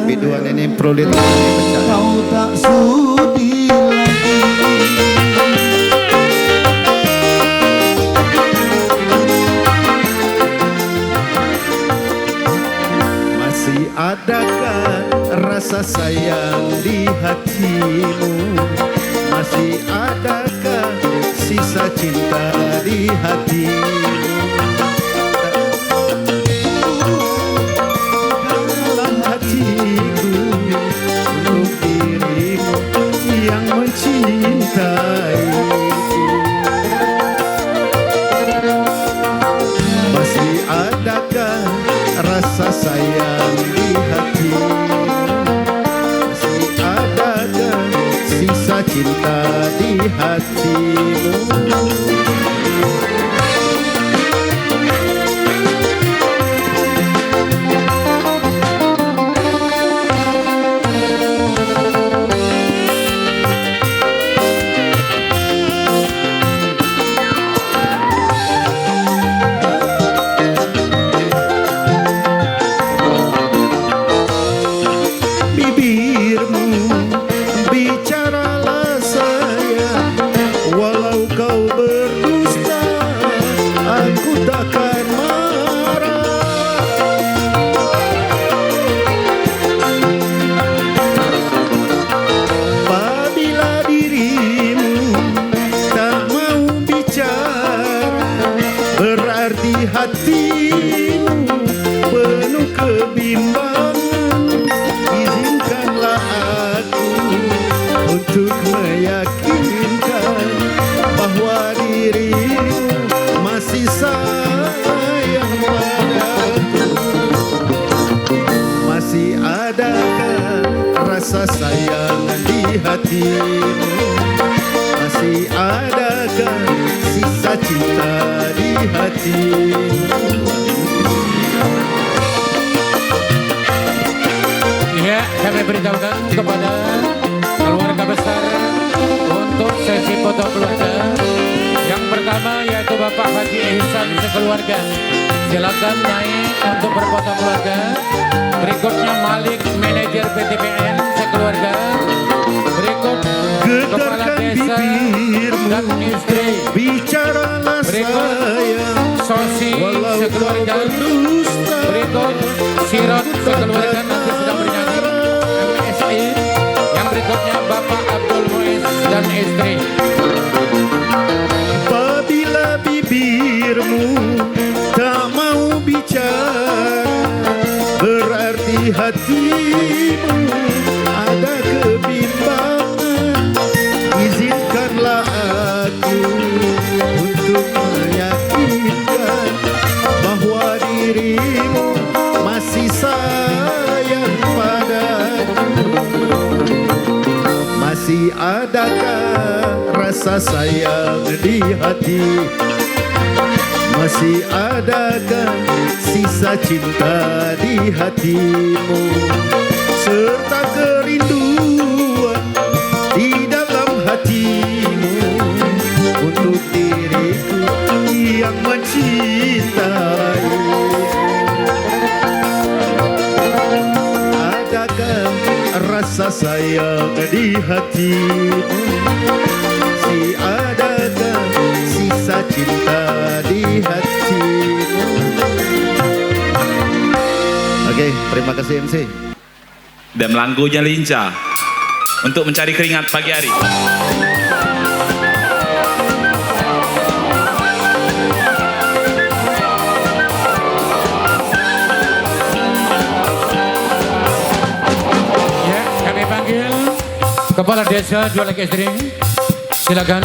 Biduan ini prolit pecah. Kau tak sudi lagi. Masih adakah rasa sayang di hatimu? Masih adakah sisa cinta di hatimu? Dalam hatiku untuk dirimu yang mencintaiku. Masih adakah rasa sayang di hatimu? Masih adakah sisa cinta di hatimu? Bibirmu bicaralah sayang, walau kau berdusta aku takkan marah. Apabila dirimu tak mau bicara, berarti hatimu penuh kebimbangan. Izinkanlah aku untuk meyakinkan bahwa dirimu masih sayang padaku. Masih adakah rasa sayang di hatimu? Masih adakah sisa cinta di hatimu? Ya, kami beritahukan kepada keluarga besar untuk sesi foto keluarga. Yang pertama yaitu Bapak Haji Ihsan sekeluarga. Silakan naik untuk berfoto keluarga. Berikutnya Malik, manajer PTPN sekeluarga. Berikut Kepala Desa dan istri. Bicaralah Berikut Sosi sekeluarga. Berikut Sirot sekeluarga nanti sedang bernyanyi MSI. Yang berikutnya Bapak Abdul Muiz dan istri. Apabila bibirmu tak mau bicara, berarti hatimu ada kebimbangan. Izinkanlah aku untuk meyakinkan bahwa dirimu masih sayang padaku. Masih adakah rasa sayang di hati? Masih adakah sisa cinta di hatimu? Serta kerinduan di dalam hatimu untuk diriku yang mencintai. Adakah rasa sayang di hatimu? Masih adakah sisa cinta di hatimu? Oke, terima kasih MC. Dan lagunya lincah untuk mencari keringat pagi hari. Ya, kami panggil Kepala Desa Dua Laki Istri. Silakan.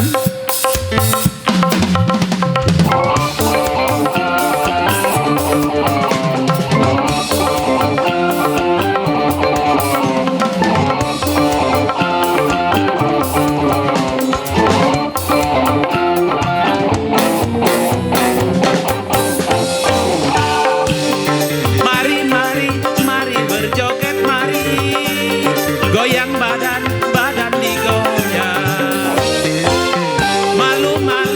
Goyang badan, badan digoyang. Malu-malu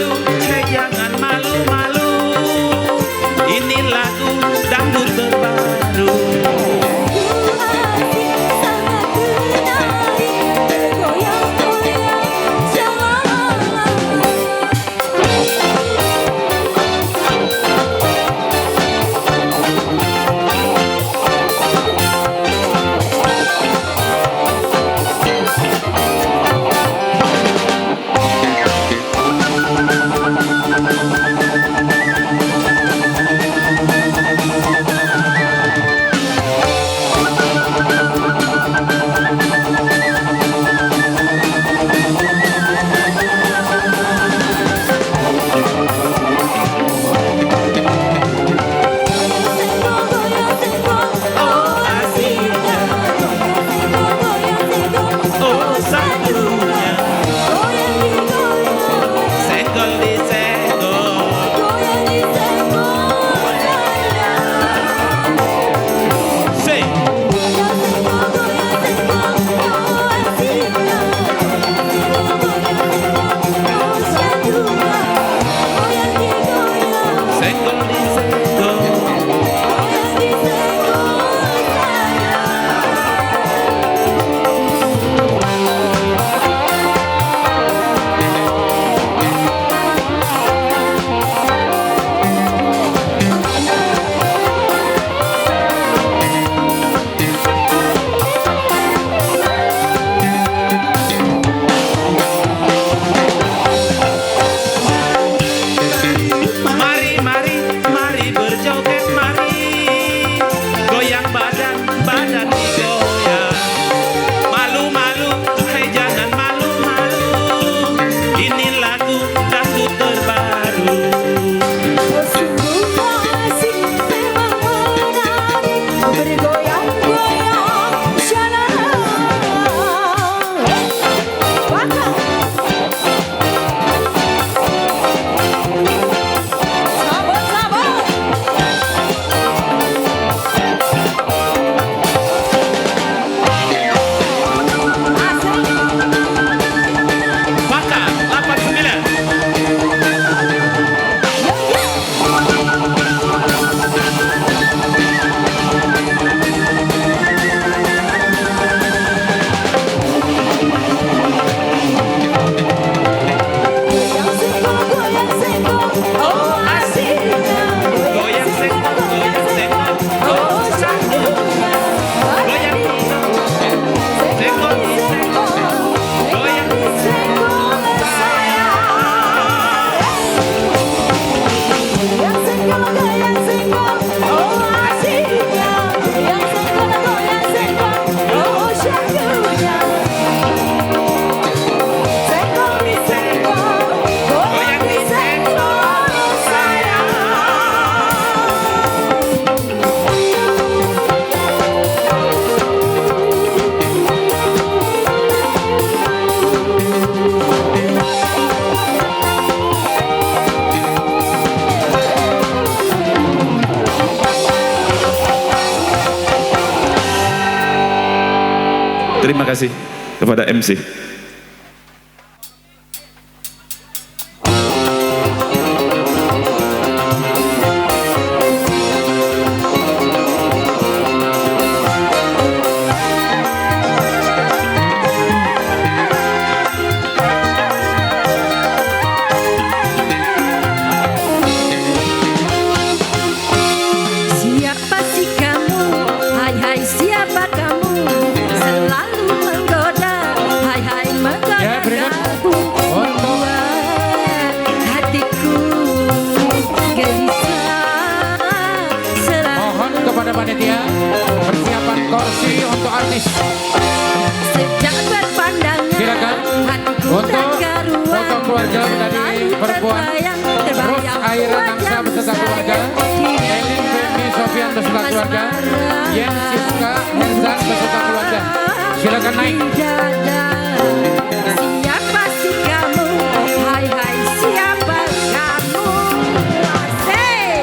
Terima kasih kepada MC. Siapa sih kamu? Hai hai siapa kamu? Selalu menggoda, hai hai menggoda Ya, berikan aku. Membuat hatiku gelisah selalu. Mohon kepada panitia persiapan kursi untuk artis. Sejak berpandangan Silakan hatiku untuk tak karuan. foto keluarga dari perempuan Rus Aira Nangsa beserta keluarga, Elin Femi Sofian beserta keluarga, Yen Siska Herzan beserta keluarga. Silakan naik. Siapa sih kamu? Hai hai siapa kamu? Asik.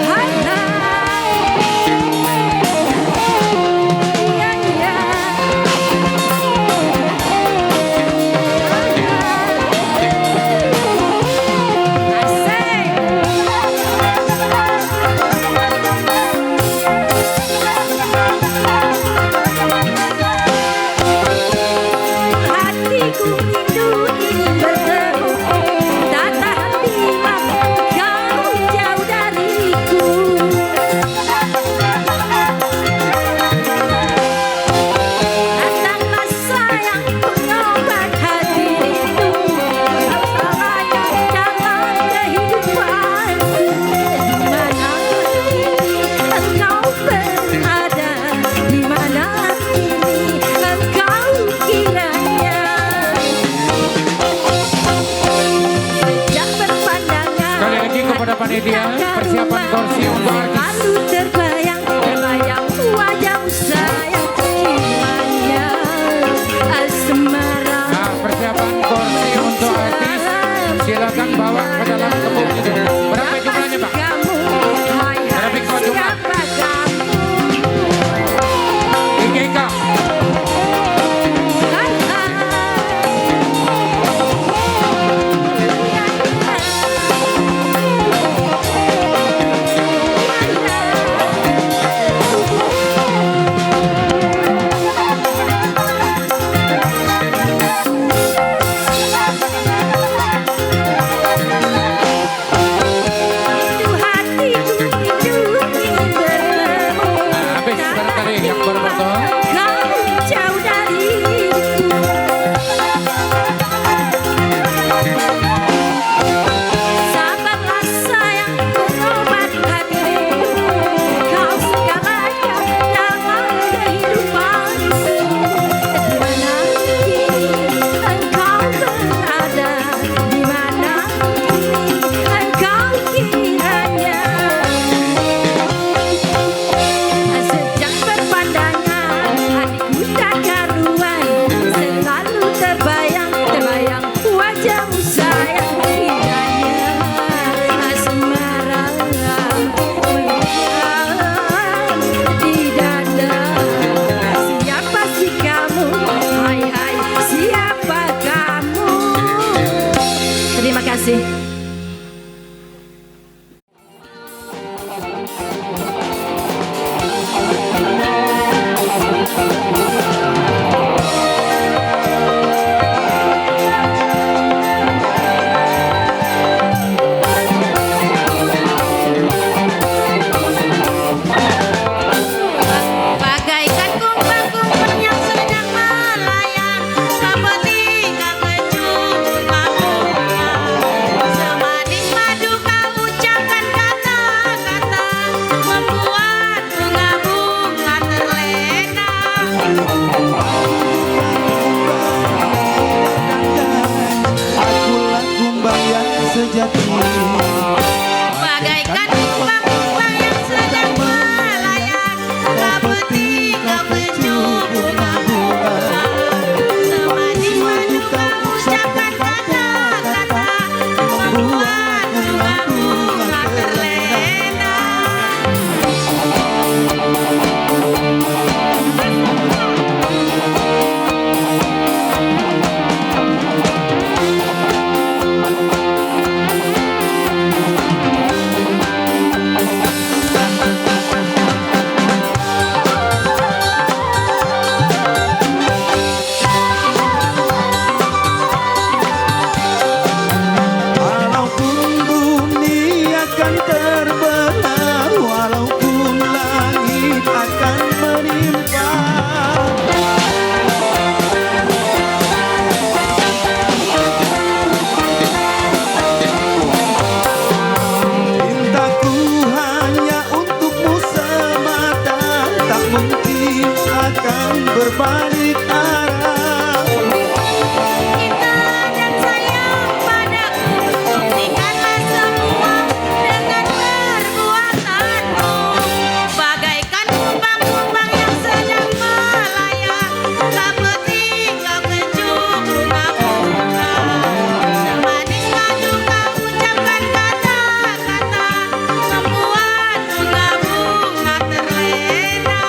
Hai hai. Ya ya. Hatiku rindu ingin bertemu, tak tahan bila kau jauh dariku. Datanglah sayang pengobat hati rindu, salahnya dalam kehidupanku. Di mana kini engkau berada? Di mana kini engkau kiranya? Sejak berpandangan Sekali lagi kepada panitia persiapan kursi untuk artis. lalu terbayang wajahmu sayang, gimana asmara. Nah, persiapan kursi untuk artis silakan bawa ke dalam kebun itu. Berapa jumlahnya, Pak? Kamu, hai Berapa hai jumlah? siapa kamu? IGK. Hai hai. Itu hatiku rindu ingin bertemu. Habis barangkali yang berfoto. Kau jauh dariku. Sabarlah sayang pengobat hati rindu. Kau segalanya dalam kehidupanku. Di mana kini engkau berada? Di mana kini engkau kiranya? Sejak berpandangan hatiku tak karuan, selalu terbayang wajahmu sayang, kiranya asmara menghilang di dada. Siapa sih kamu? Hai hai siapa kamu? Terima kasih. Bagaikan kumbang-kumbang yang sedang melayang, ketika kecup bunga-bunga. Semanis madu kau ucapkan kata-kata, membuat bunga-bunga terlena. Akulah kumbang yang sejati. Bagaikan kumbang-kumbang yang sedang melayang, ketika kecup bunga-bunga. Semanis madu kau ucapkan kata-kata, membuat bunga-bunga terlena. mungkin akan berbalik arah. Cinta dan sayang padaku, buktikanlah semua dengan perbuatanmu. Bagaikan kumbang-kumbang yang sedang melayang, tak bertinggal kencung bunga-bunga. Manis madu kau ucapkan kata-kata, membuat bunga-bunga terlena.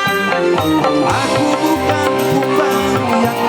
Aku bukan kumbang yang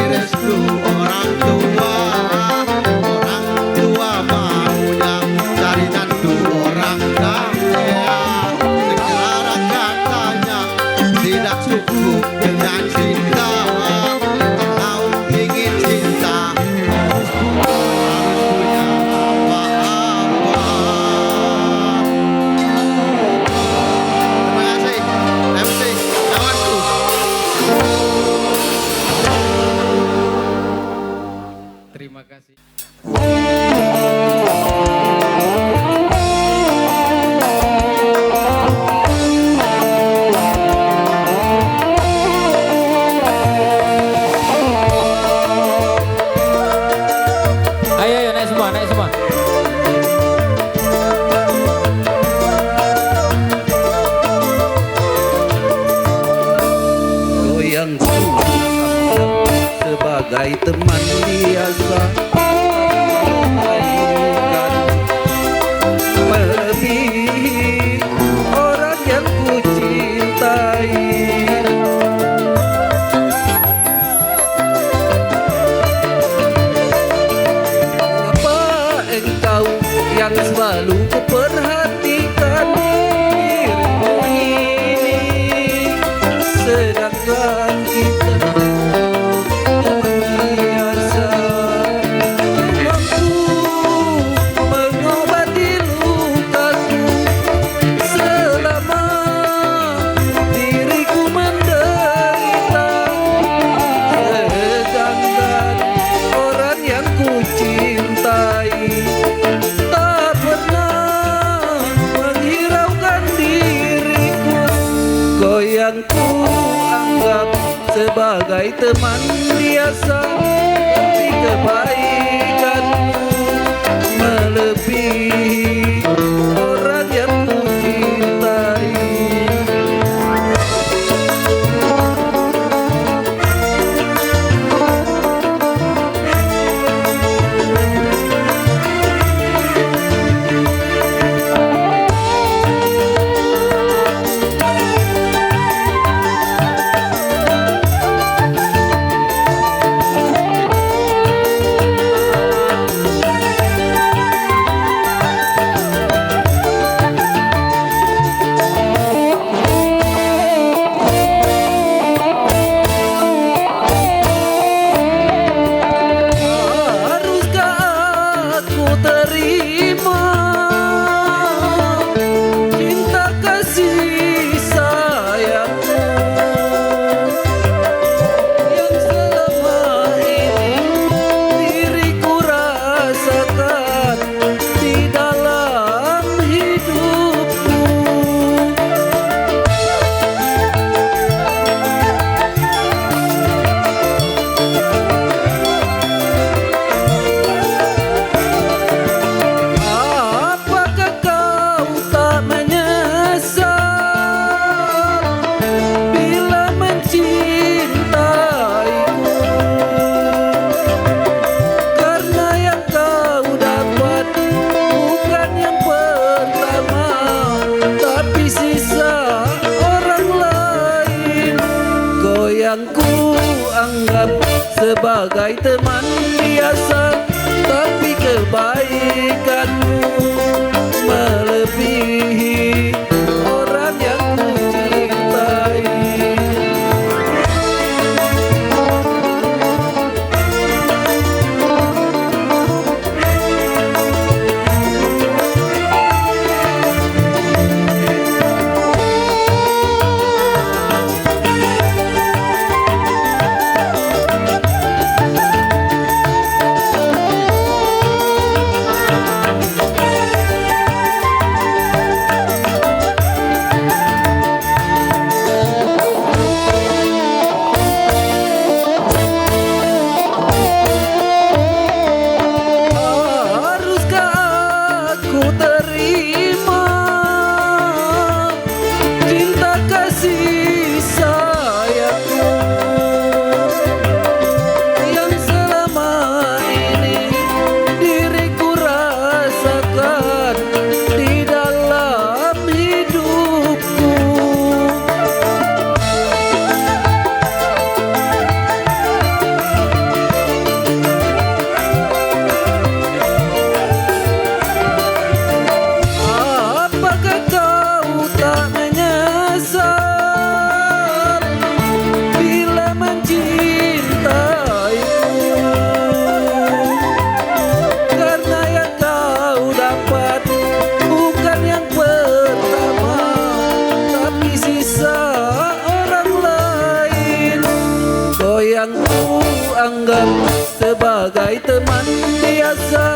restu orang tua maunya cari mantu orang kaya. Segala katanya tidak cukup dengan cinta. Kalau ingin cinta harus punya apa-apa. Terima kasih MC kawanku. Terima kasih. Ayo naik semua, naik semua. Goyangku sebagai teman biasa, melebihi orang yang ku cintai. Apa engkau yang selalu ku perhatikan dirimu ini, sedangkan kita biasa. Mampu mengobati lukaku selama diriku menderita, sedangkan orang yang ku cintai tak pernah menghiraukan diriku. Goyangku anggap sebagai teman biasa, tapi kebaikanmu melebihi orang yang ku cintai. Haruskah aku terima cinta kasih sayangmu yang selama ini diriku rasakan di dalam hidupku? Apakah kau tak menyesal bila mencintaiku? Karena yang kau dapat bukan yang pertama, tapi sisa orang lain. Goyangku anggap sebagai teman biasa, tapi kebaikanmu melebihi orang yang ku cintai. sebagai teman biasa,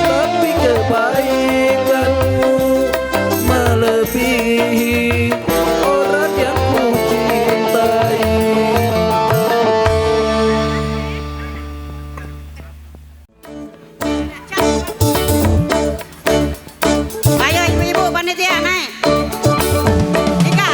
tapi kebaikanmu melebihi orang yang ku cintai. Ayo ibu-ibu panitia naik. Ika.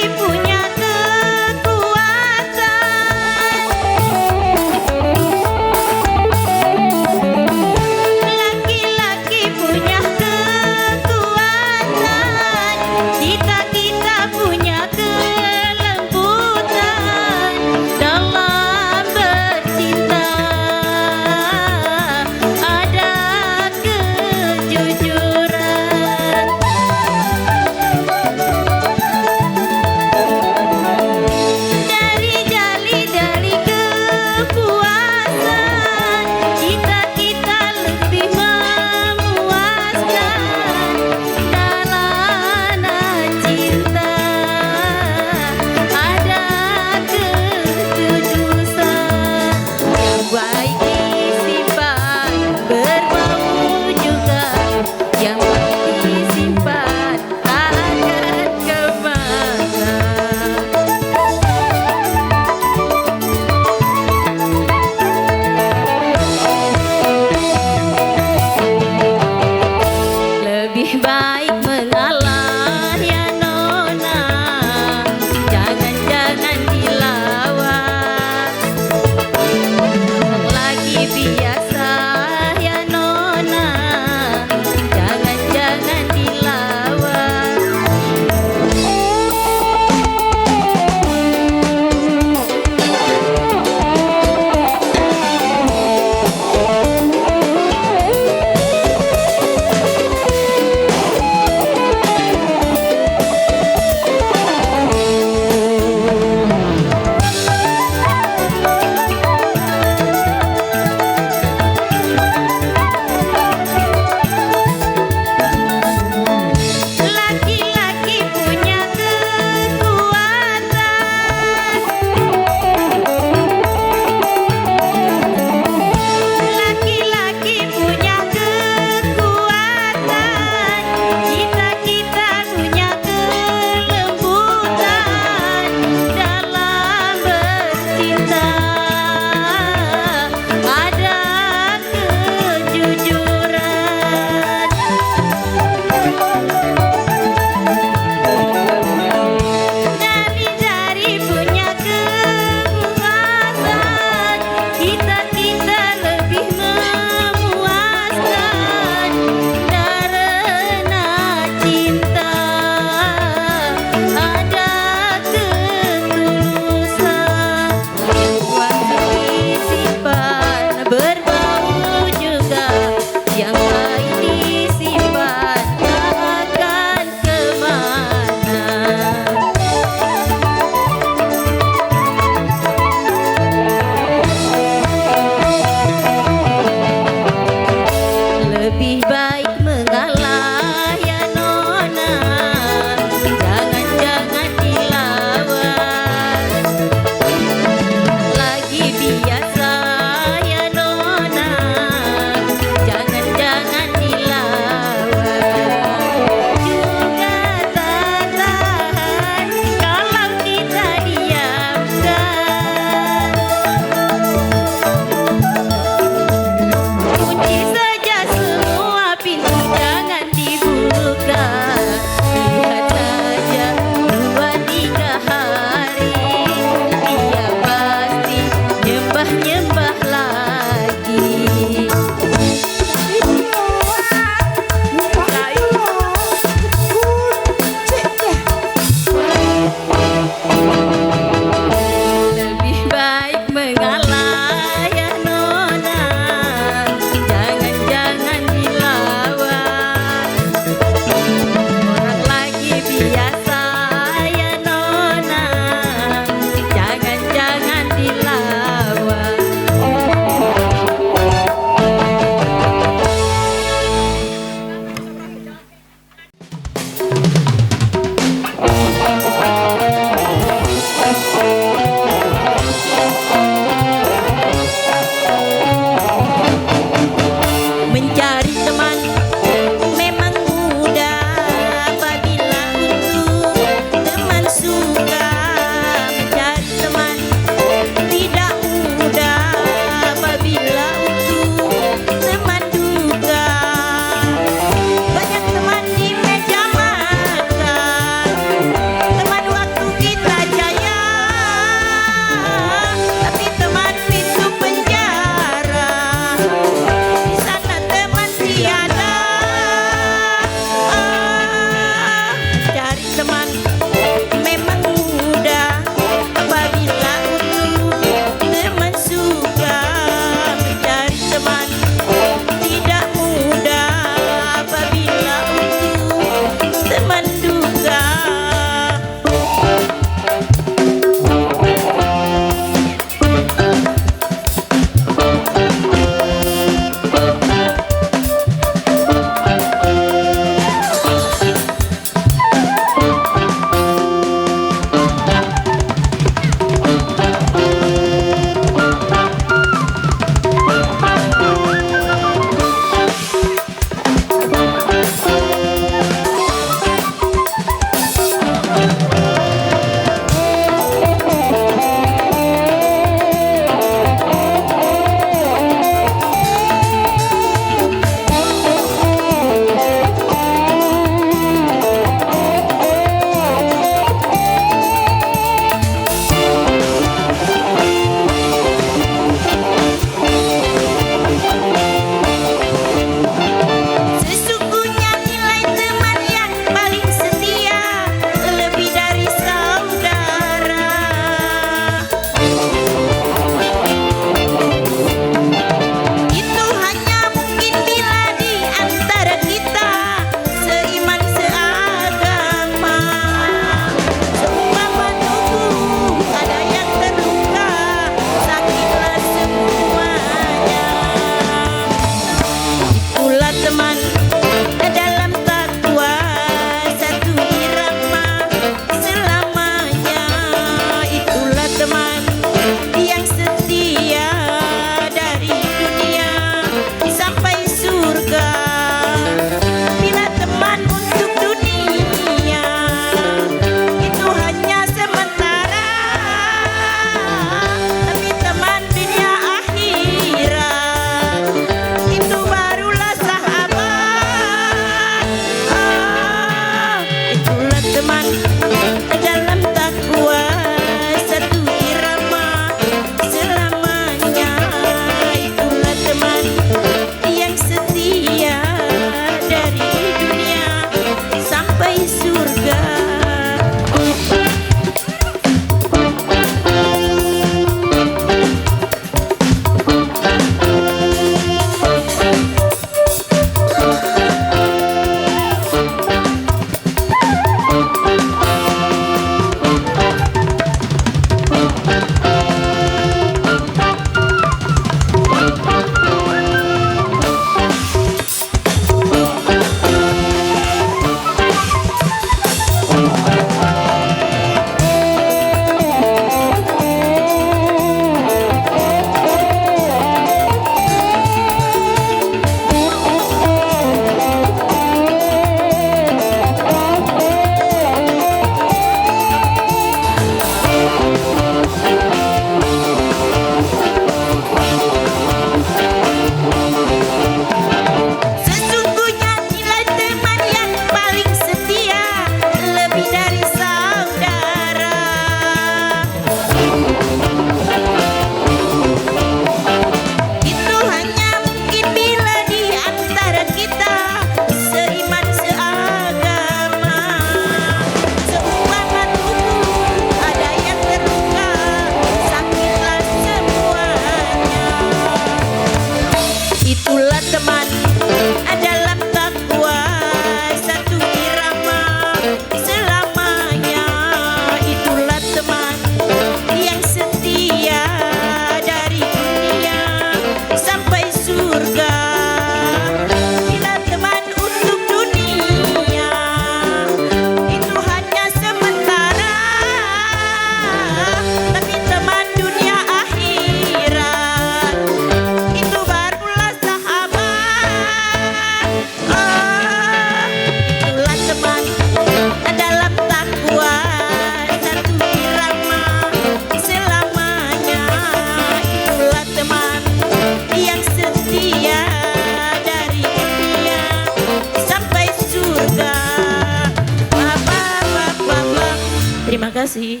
kasih.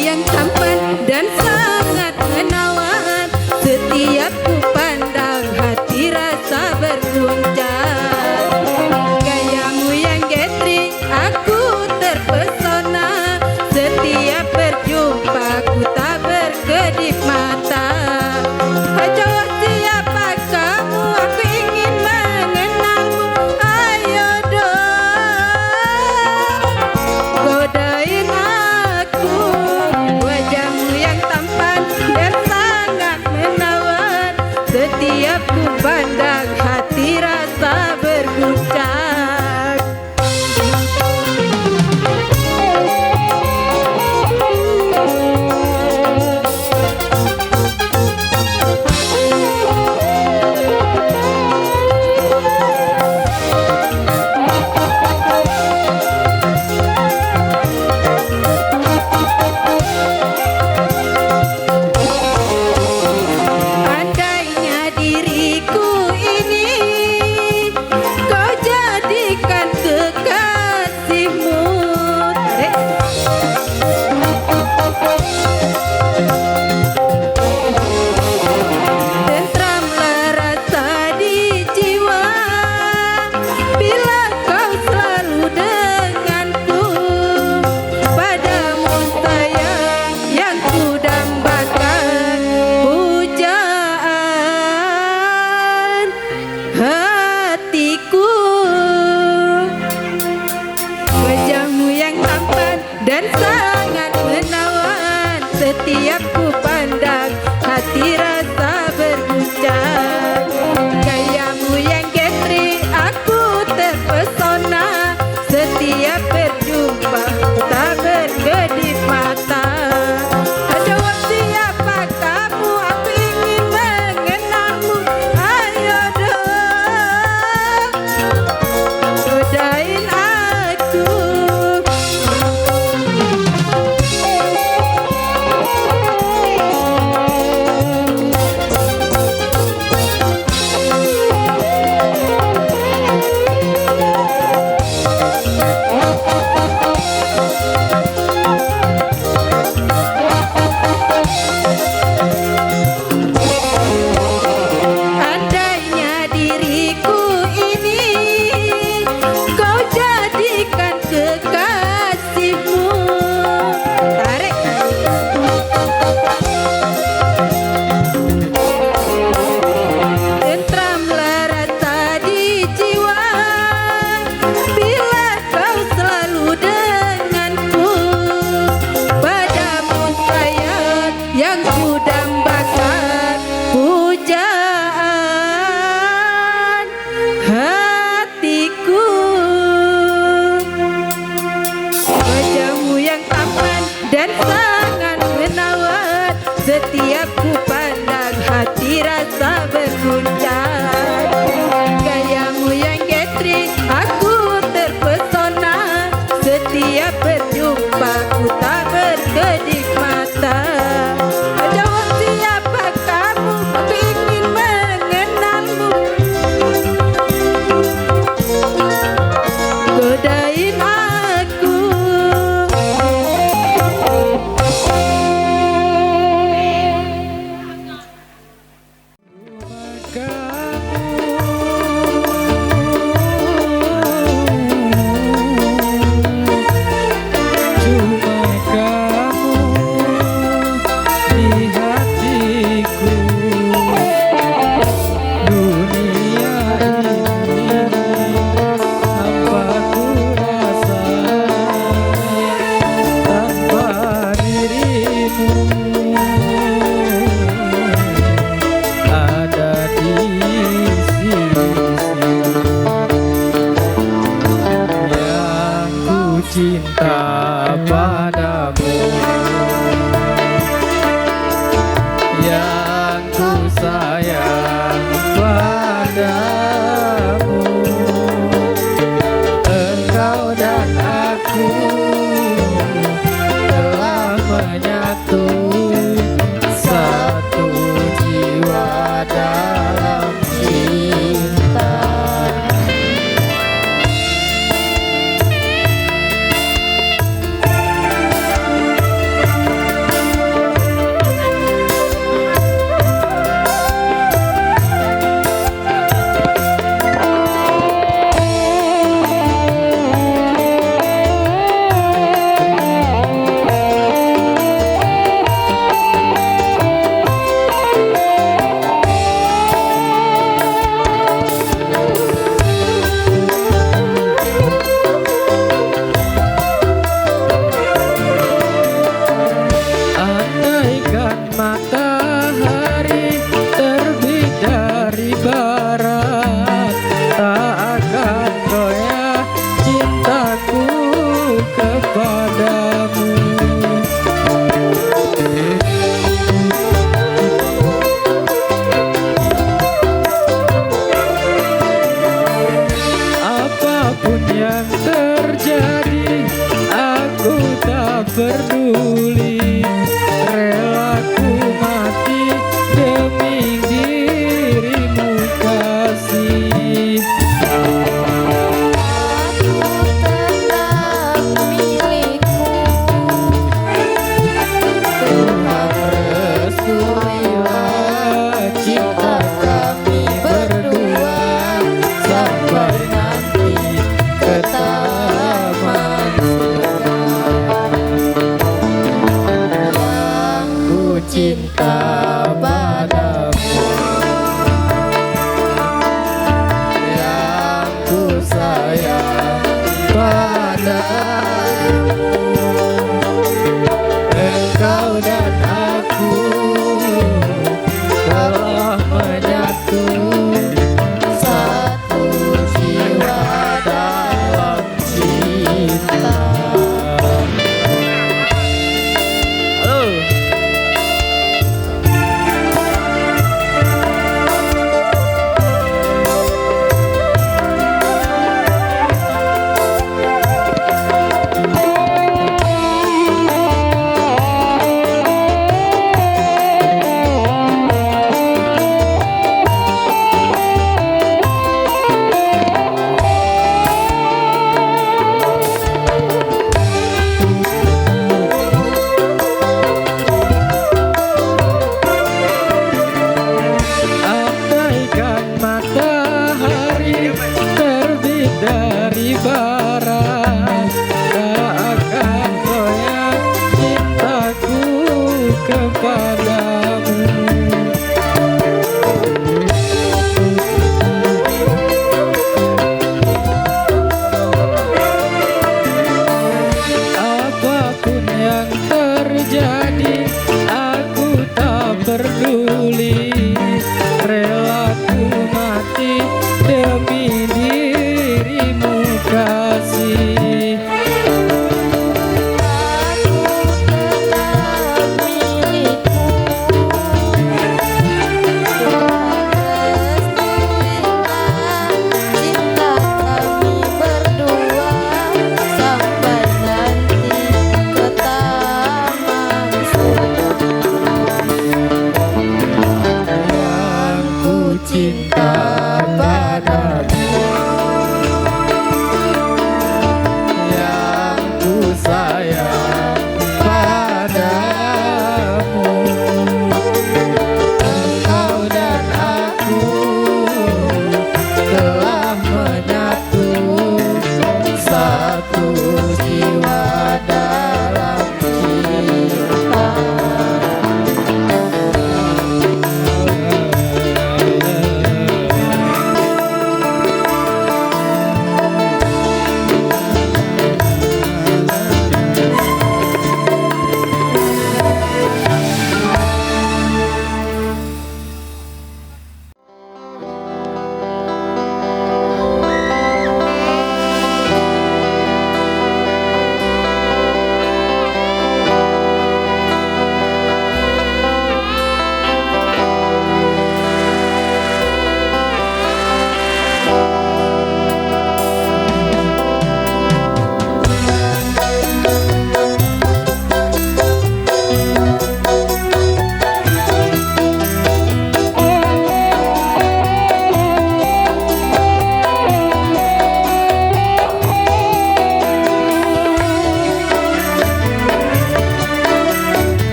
Yang tampan dan sangat menawan, peduli, rela ku mati demi dirimu kasih. Cinta padamu yang ku sayang padamu, engkau dan aku telah menyatu, satu jiwa dalam cinta. Dari barat tak akan goyah cintaku kepadamu. Apapun yang terjadi aku tak peduli, rela ku mati demi dirimu kasih. Cinta padamu yang ku sayang padamu, engkau dan aku telah menyatu, satu jiwa dalam cinta.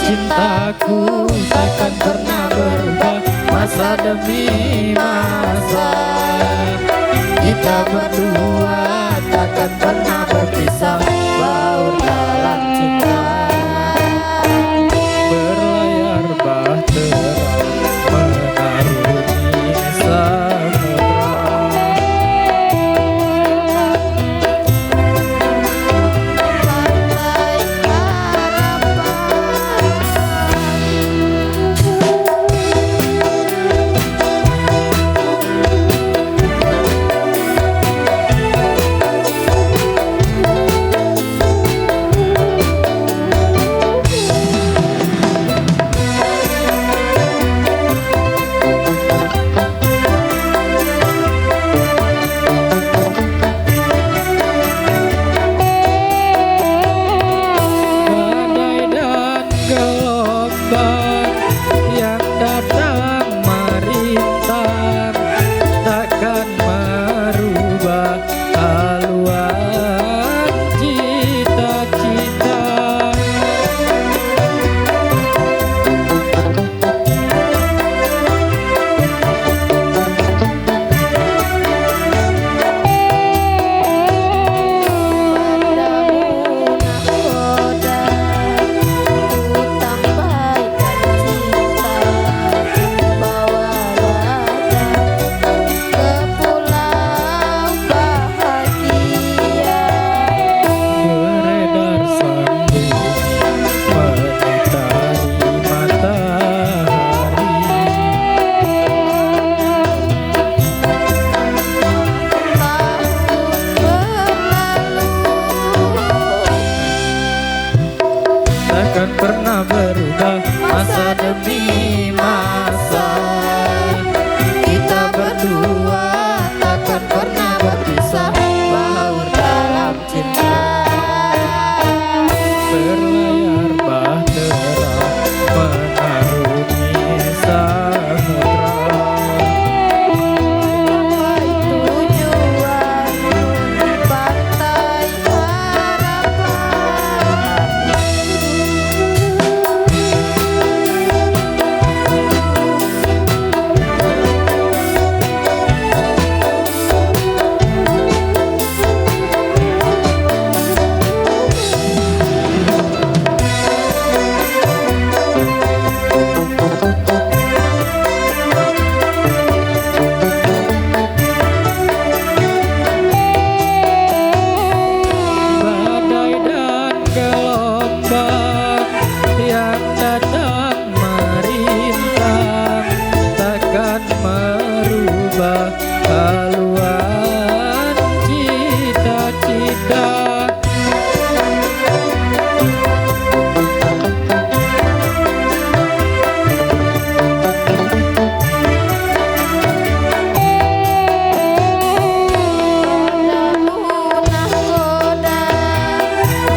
Cintaku takkan pernah berubah, masa demi masa kita berdua takkan pernah berpisah, baur dalam cinta berlayar bahtera mengarungi samudra. Pantai harapan pernah berubah masa demi masa. Kita berdua takkan pernah berpisah, baur dalam cinta. Berlayar bahtera mengarungi samudra. Sampai tujuan pantai Badai dan gelombang yang datang merintang takkan merubah haluan cita-cita. nahkoda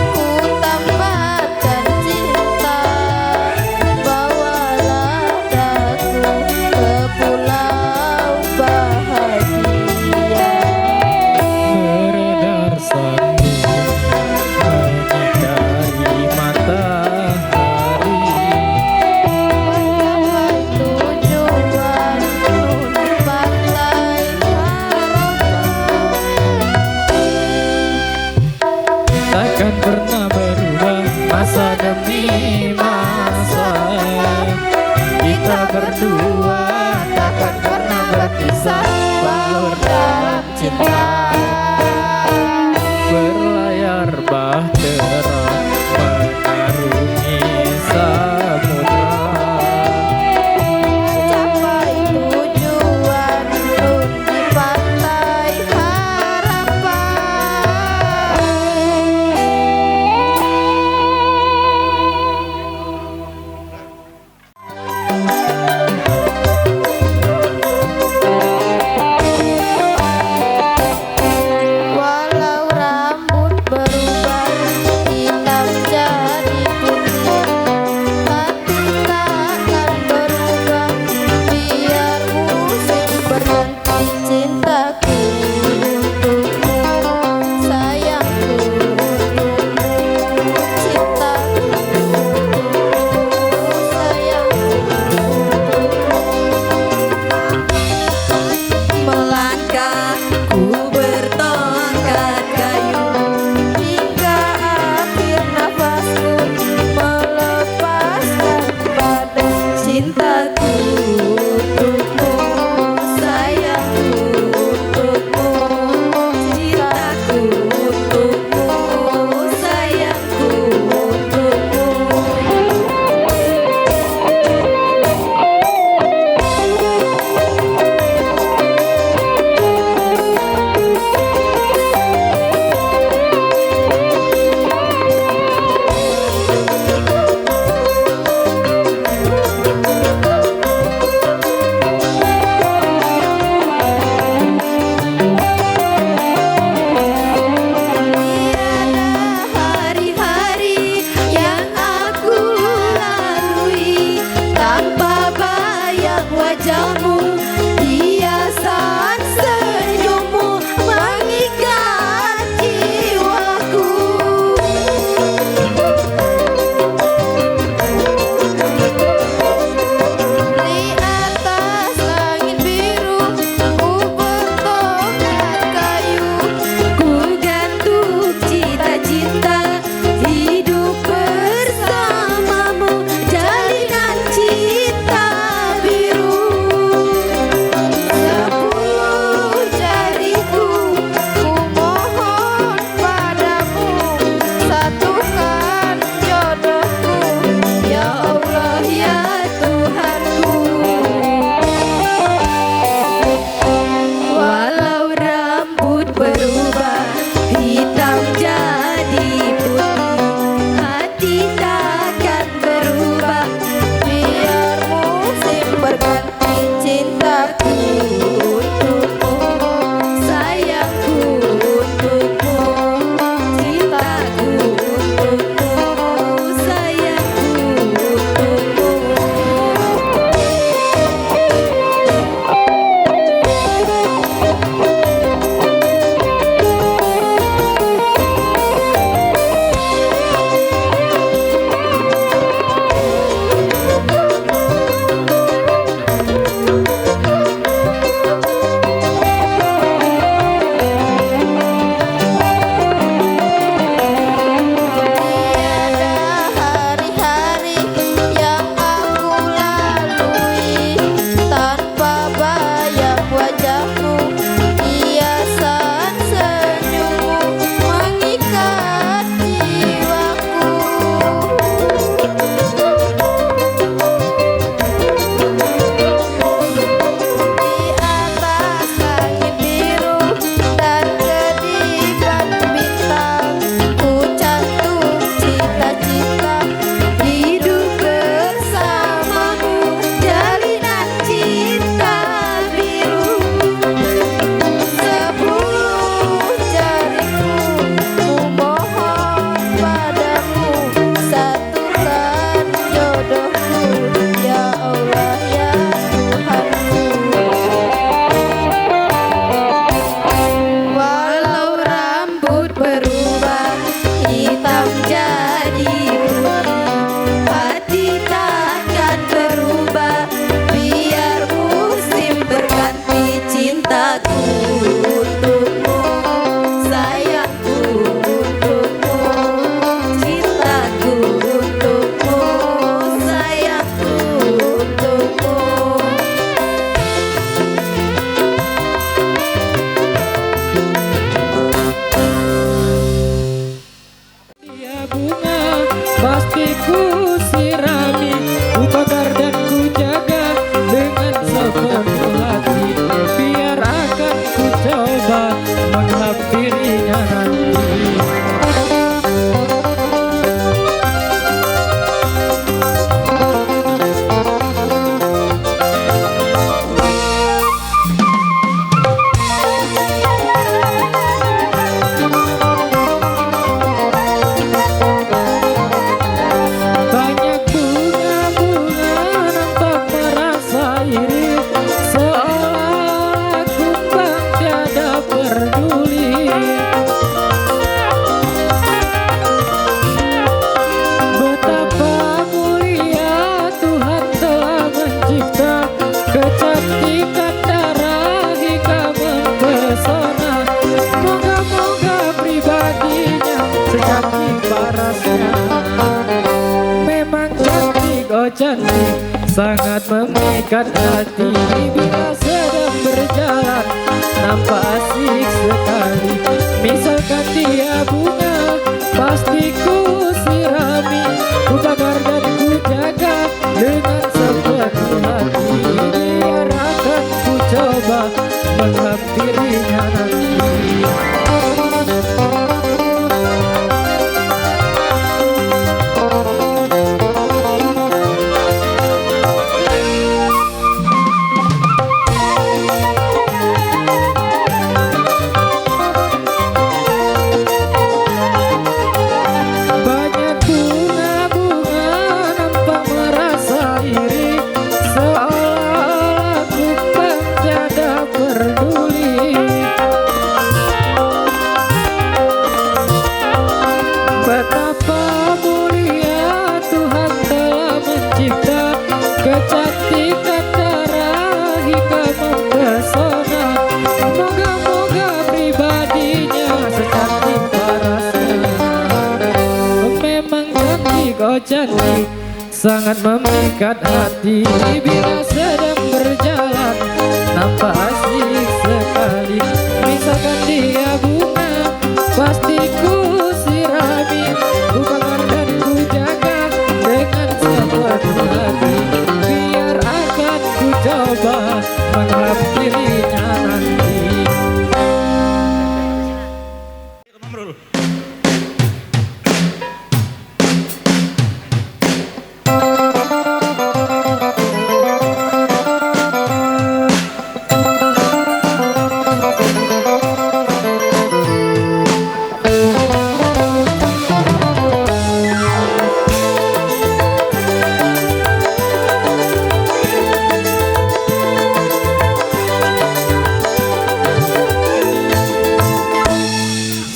ku tambahkan cinta, bawalah daku ke pulau bahagia. Beredar sambung menyinari matahari. Mencapai tujuan nun pantai Takkan pernah berubah masa demi masa. Kita berdua takkan pernah berpisah, baur dalam cinta. Berlayar bahtera mengarungi samudra. Mencapai tujuan nun di pantai harapan. pasti ku sirami, ku bakar dan ku jaga dengan sepenuh hati. Biar akan ku coba menghampirinya nanti. Banyak bunga-bunga nampak merasa iri, seolah kumbang tiada peduli. Betapa mulia Tuhan telah mencipta, kecantikan darah hingga mempesona. Moga-moga pribadinya secantik parasnya. Memang cantik, oh cantik, sangat memikat hati. Bila sedang berjalan nampak asik sekali. Misalkan dia bunga, pasti ku sirami, ku bakar dan ku jaga dengan sepenuh hati. Biar akan ku coba menghampirinya nanti. Banyak bunga-bunga nampak merasa iri, seolah kumbang tiada peduli. Betapa mulia Tuhan telah mencipta, kecantikan darah hingga mempesona. Moga-moga pribadinya secantik parasnya. Memang cantik, oh cantik, sangat memikat hati. Bila sedang berjalan nampak asik sekali. Misalkan dia bunga, pasti ku sirami, ku bakar dan ku jaga dengan sepenuh hati. Biar akan ku coba menghampirinya nanti.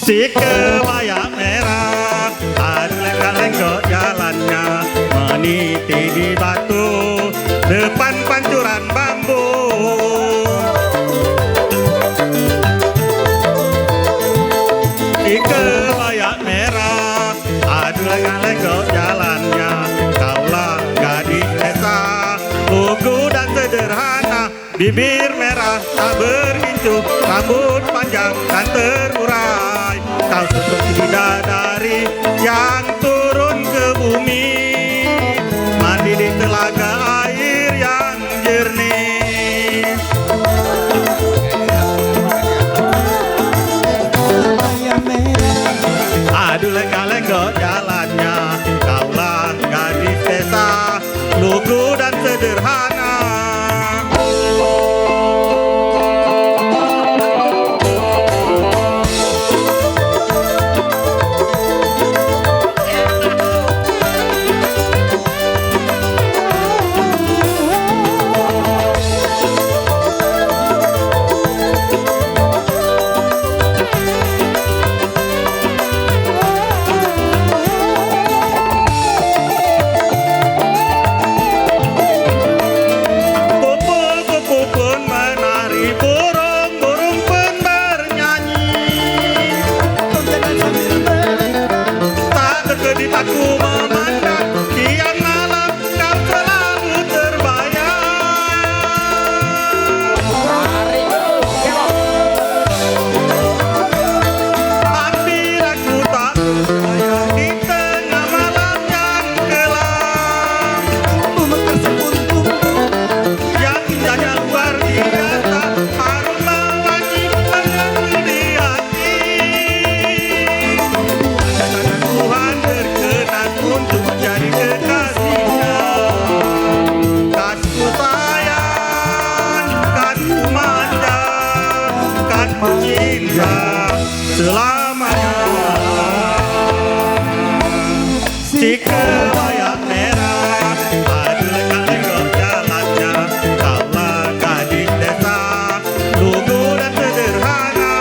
Si kebaya merah, aduh lenggak-lenggok jalannya, meniti di batu depan pancuran bambu. Si kebaya merah, aduh lenggak-lenggok jalannya, kaulah gadis desa, lugu dan sederhana, bibir merah tak bergincu, rambut panjang dan terurai. Kau seperti bidadari yang turun ke bumi, mandi di telaga air yang jernih. Aduh lenggak-lenggok jalannya, kaulah gadis desa, lugu dan sederhana. Si kebaya merah, aduh lenggak-lenggok jalannya. Kaulah gadis desa, lugu dan sederhana.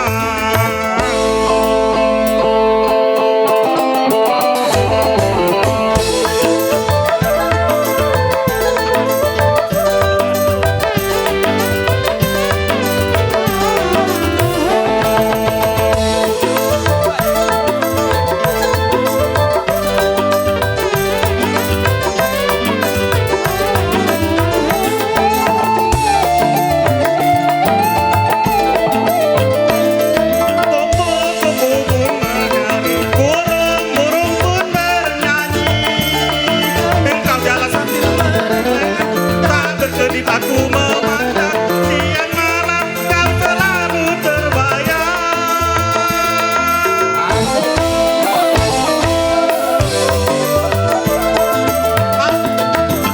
Burung-burung pun bernyanyi. Engkau jalan sambil meleleh, tak berkedip aku memandang. Siang malam kau selalu terbayang.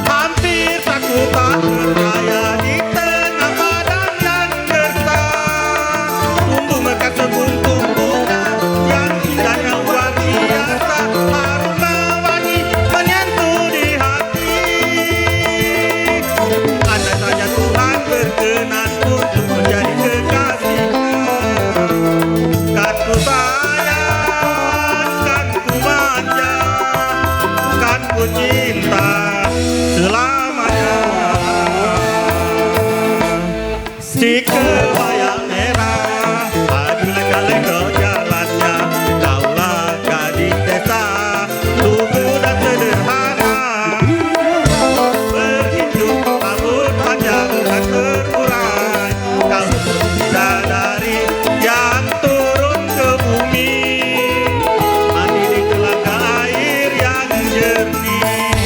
Hampir tak ku tak berdaya di tengah padang yang gersang. Tumbuh mekar sebuntung bunga yang indahnya luar biasa. Aroma wangi menyentuh di hati. Andai saja Tuhan berkenan untuk menjadi kekasihnya, kan ku sayang, kan ku manja, kan ku cinta selamanya. Si kebaya merah, aduh lenggak-lenggok jalannya. Kaulah gadis desa, lugu dan sederhana. Berhidup rambut panjang dan terurai. Kau bidadari yang turun ke bumi, mandi di telaga air yang jernih.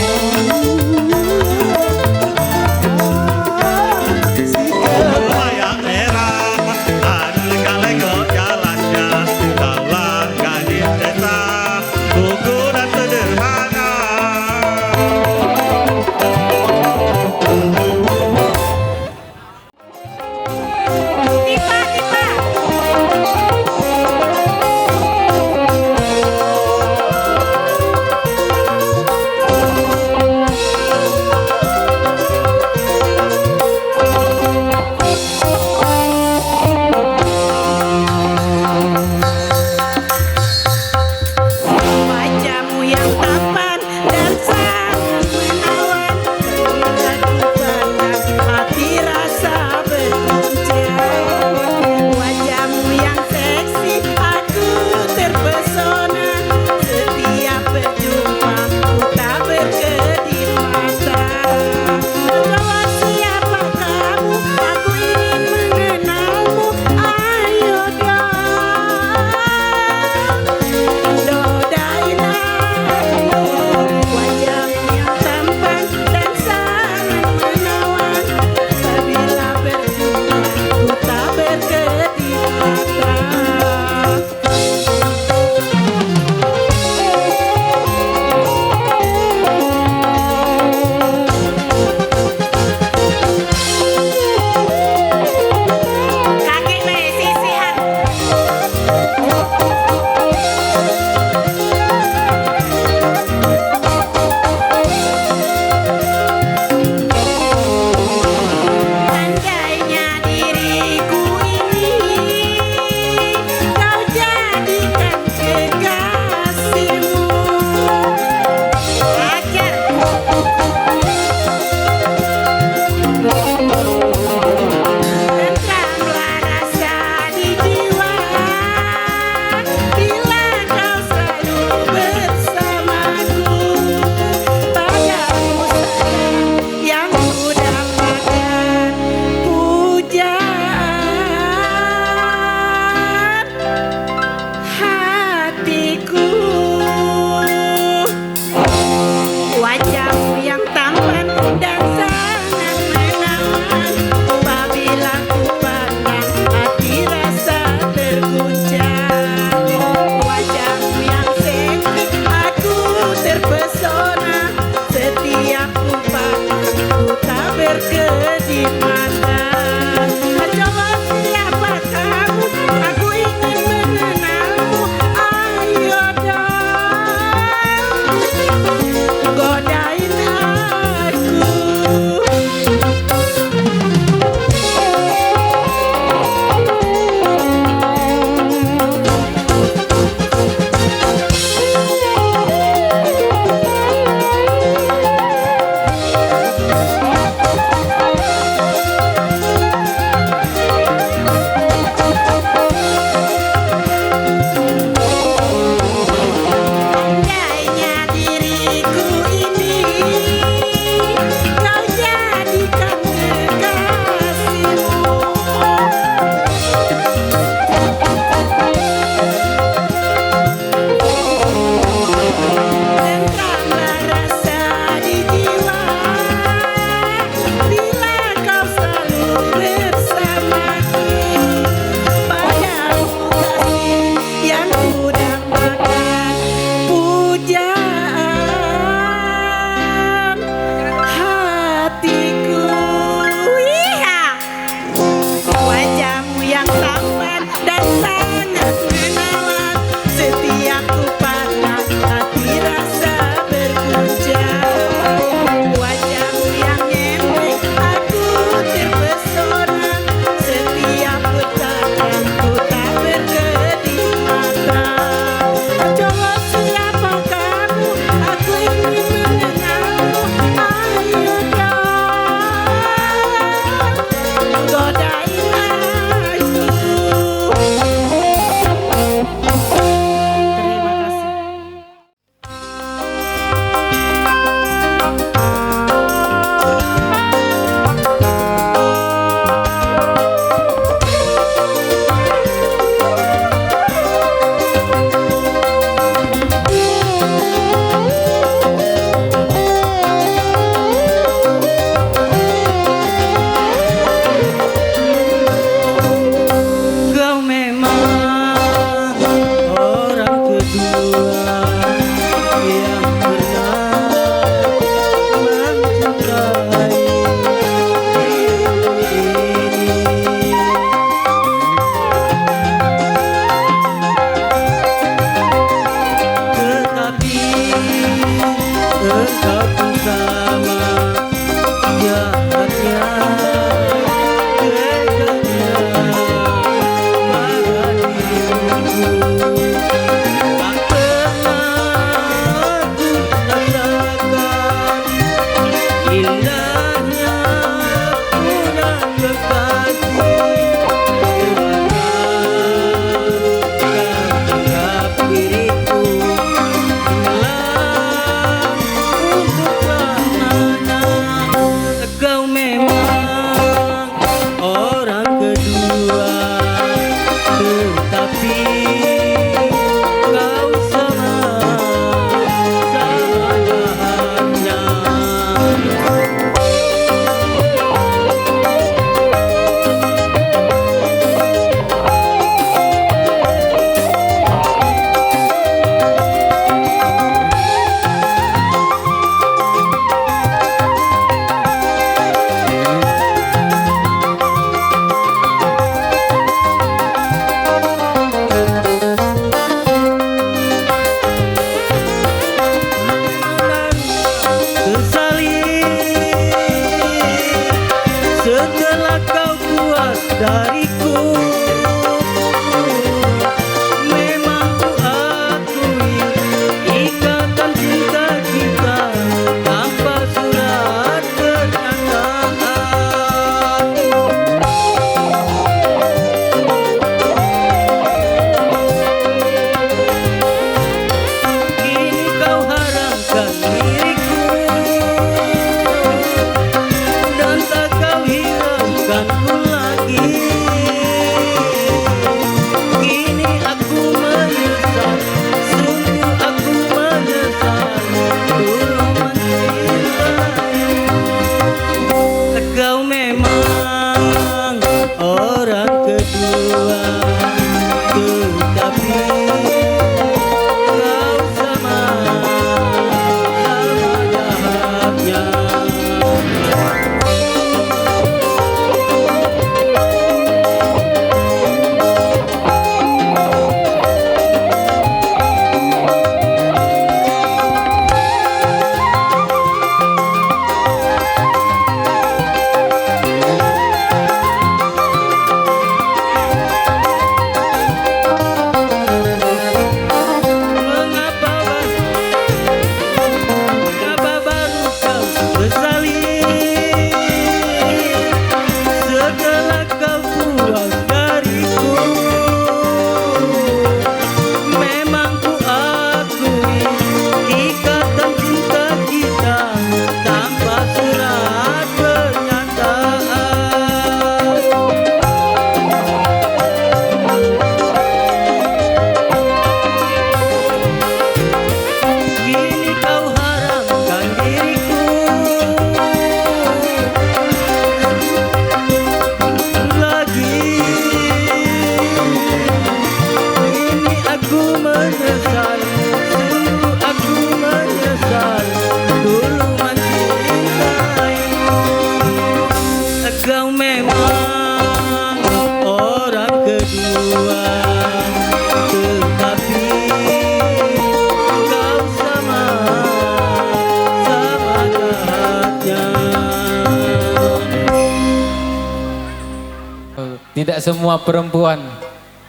Tidak semua perempuan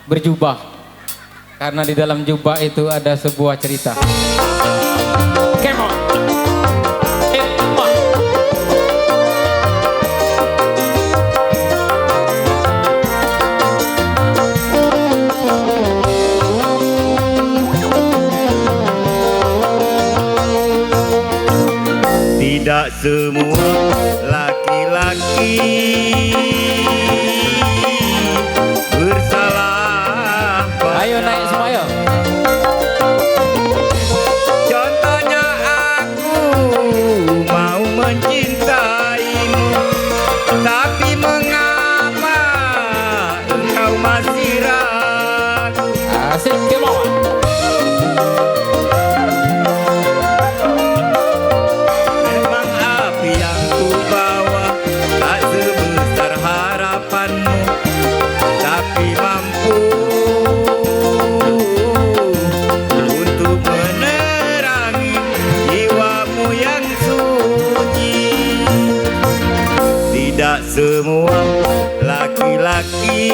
berjubah, karena di dalam jubah itu ada sebuah cerita. Come on. Tidak semua laki-laki bersalah. Ayo naik semua yuk. Contohnya aku mau mencintaimu, tapi mengapa engkau masih ragu? Asik, come on. Memang api yang ku bawa tak sebesar harapanmu, tapi mampu untuk menerangi jiwamu yang sunyi. Tidak semua laki-laki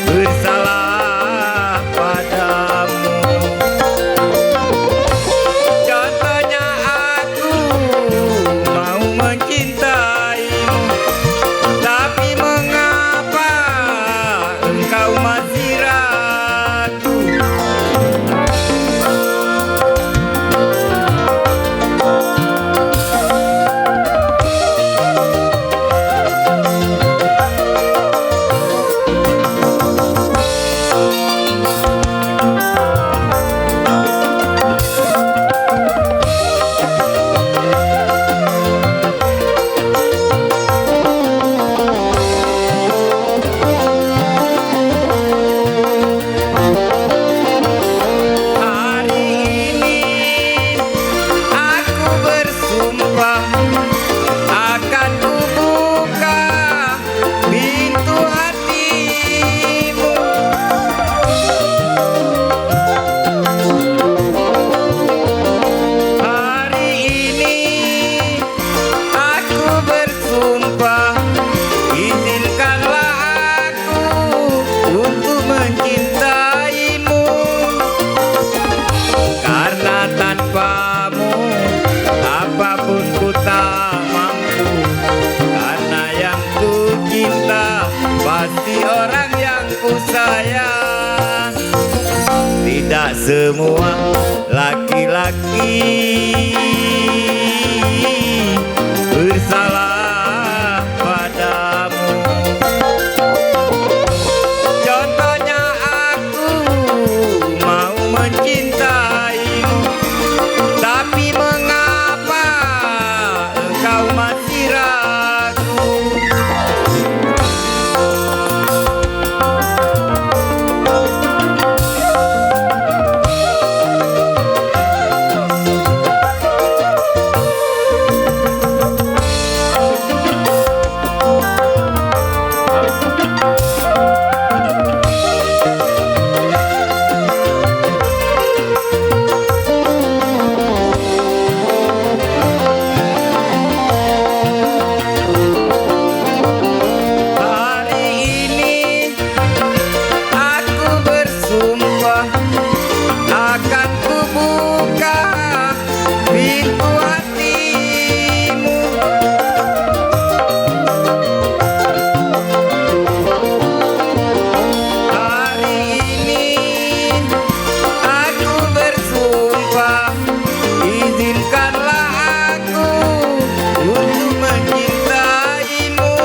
bersalah padamu. Contohnya aku mau mencintaimu, tapi mengapa engkau masih ragu? Hari ini aku bersumpah akan kubuka pintu hatimu. Hari ini aku bersumpah, izinkanlah aku untuk mencintaimu. Karena tanpamu apapun ku tak mampu. Karena yang ku cinta pasti orang yang ku sayang. Tidak semua laki-laki bersalah padamu. Contohnya aku mau mencintaimu, tapi mengapa engkau masih ragu? Hari ini aku bersumpah akan kubuka pintu hatimu. Hari ini aku bersumpah, izinkanlah aku untuk mencintaimu.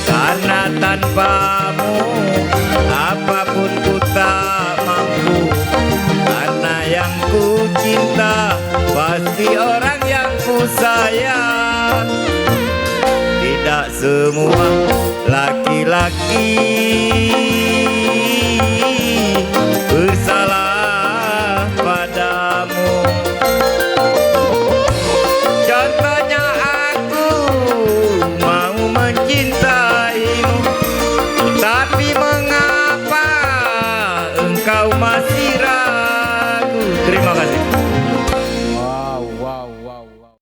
Karena tanpamu apapun ku tak mampu. Karena yang ku cinta pasti orang yang ku sayang. Tidak semua laki-laki bersalah padamu. Contohnya aku mau mencintaimu, tapi mengapa engkau masih ragu? Terima kasih. Wow, wow, wow, wow.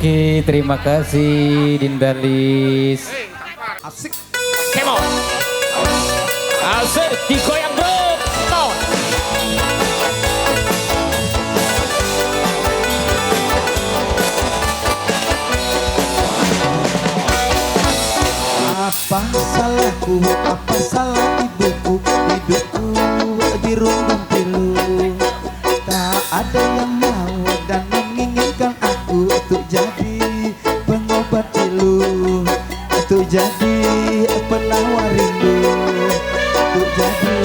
Oke, terima kasih Dindalis. Asik. Come on. Asik digoyang bro. Come on. Apa salahku, apa salah ibuku, hidupku dirundung pilu. Tak ada yang mau dan menginginkan aku untuk jadi pengobat pilu, untuk jadi penawar rindu, untuk jadi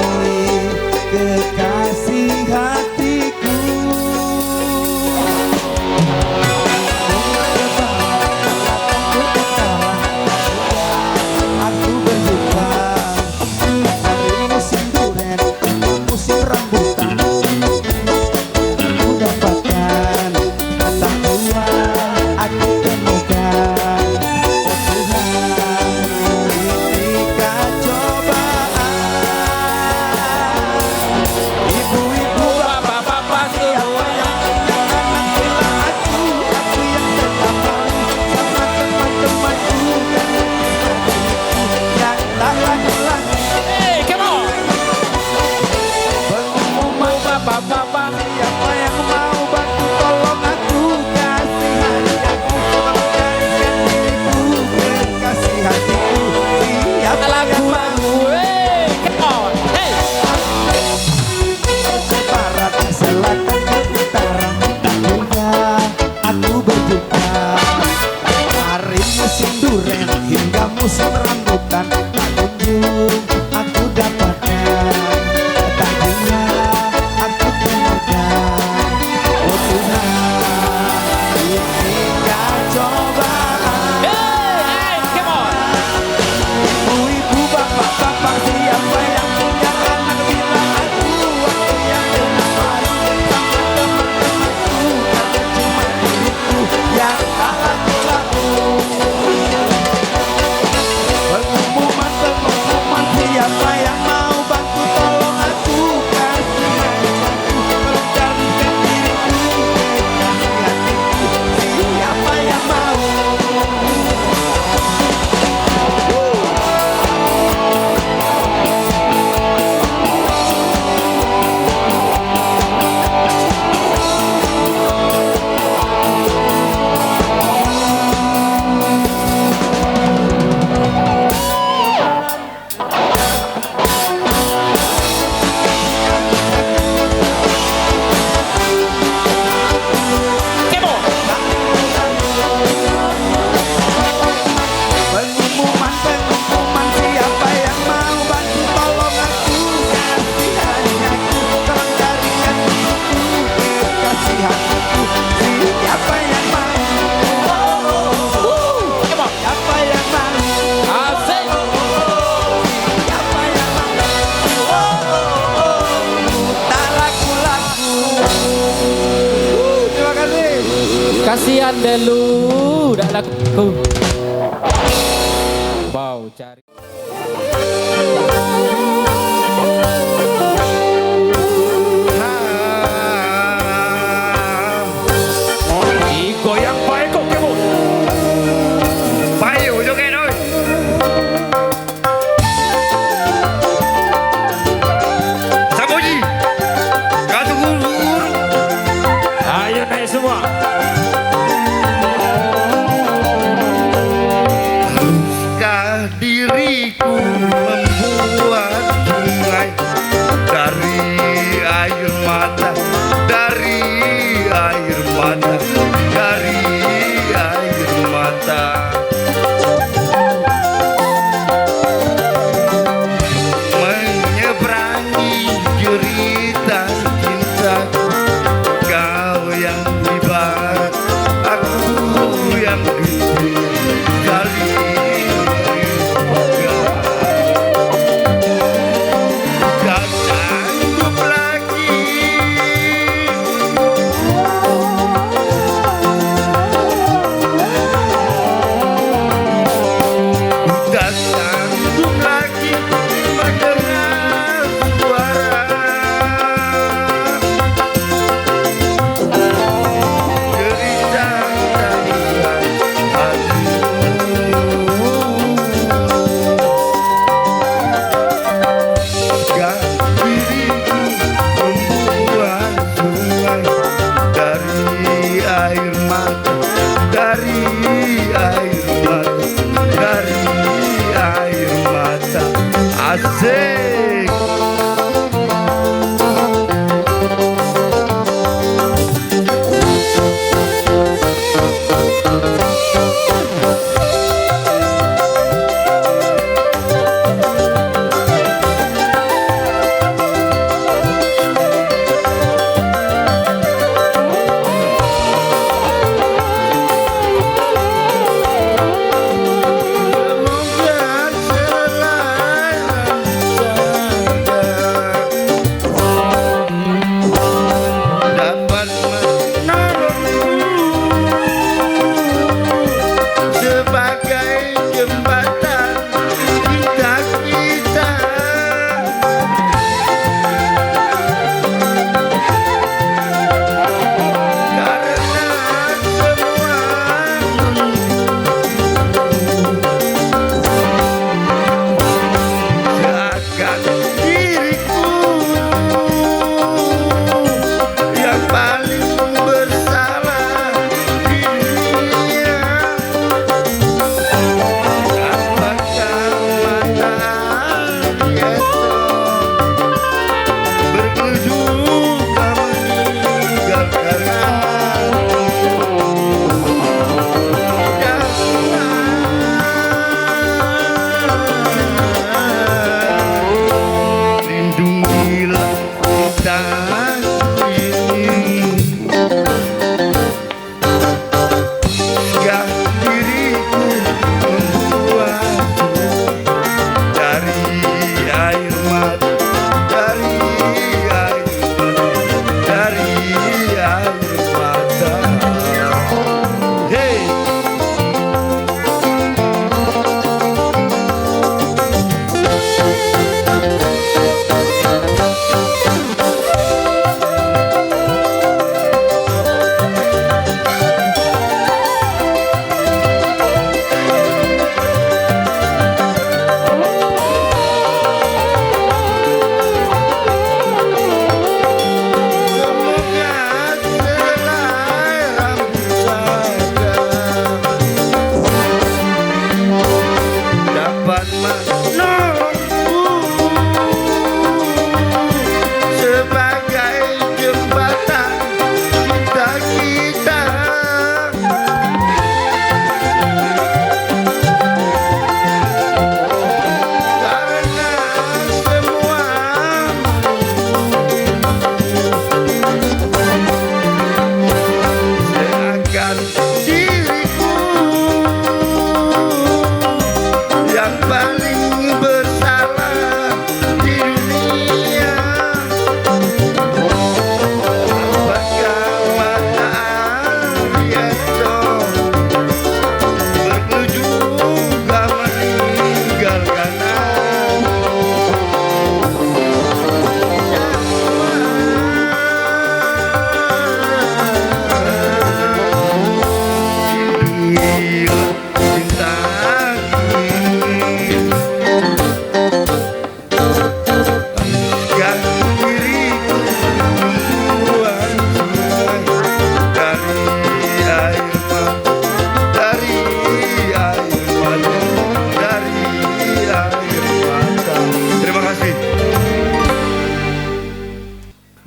kekasih hatiku. Aku berjuta dari musim duren, musim rambutan. Aku dapatkan tak tua, aku temukan. Oh Tuhan, inikah cobaan. Ibu-ibu, bapak-bapak semua yang bila aku yang terdapat sama teman-temanku yang tak lagi-lagi. Hey, come on. Pengumuman bapak-bapak, siapa yang mau bantu tolong aku, kasihani aku, tolong carikan diriku, kekasih hatiku, siapa yang mau. Hey, come on. Hey. Barat, selatan, ke utara, hingga aku berjumpa. Dari musim duren hingga musim rambutan, tak kunjung aku dapatkan. Tadinya aku temukan. Oh Tuhan, inikah cobaan. Hey, come on. Ibu-ibu, bapak-bapak, siapa yang punya anak bila aku yang terlambat sama teman-temanku, karena cuma diriku yang tak laku-laku. Pengumuman, siapa yang mau bantu tolong aku, kasihani aku, tolong carikan diriku, kekasih hatiku, siapa yang mau. Come on. Pengumuman, siapa yang mau bantu tolong aku, kasihani aku, tolong carikan diriku, kekasih hatiku, siapa yang mau. Come on. Siapa yang mau, Asik. siapa yang mau. Tak laku-laku. Terima kasih. Kasihan deh lu, udah laku. Wow, cari. Goyang baik kok kamu. Bayu joget oi. Saboji. Katu guru. Ayo naik semua. Haruskah diri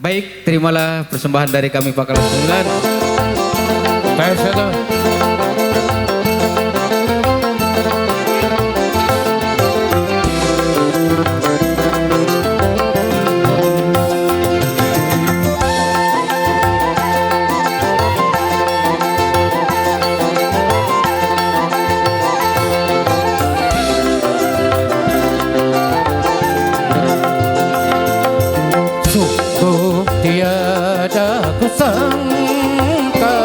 Baik, terimalah persembahan dari kami Pakal 9. Tes itu. Sungguh tiada kusangka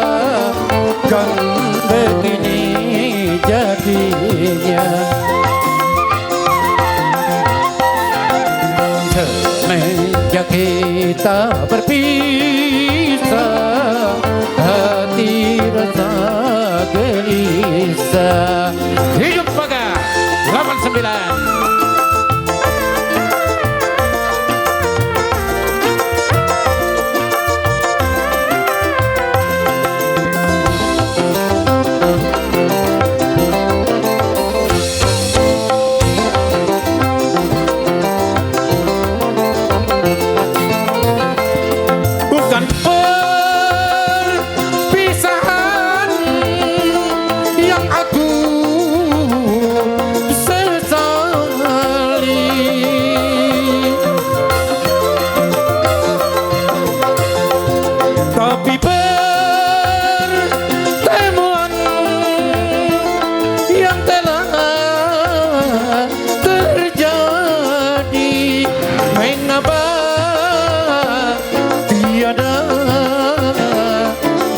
kan begini jadinya. Semenjak kita berpisah, hati rasa gelisah. Hidup Pagar 89. Bukan perpisahan yang aku sesali, tapi pertemuan yang telah terjadi, mengapa tiada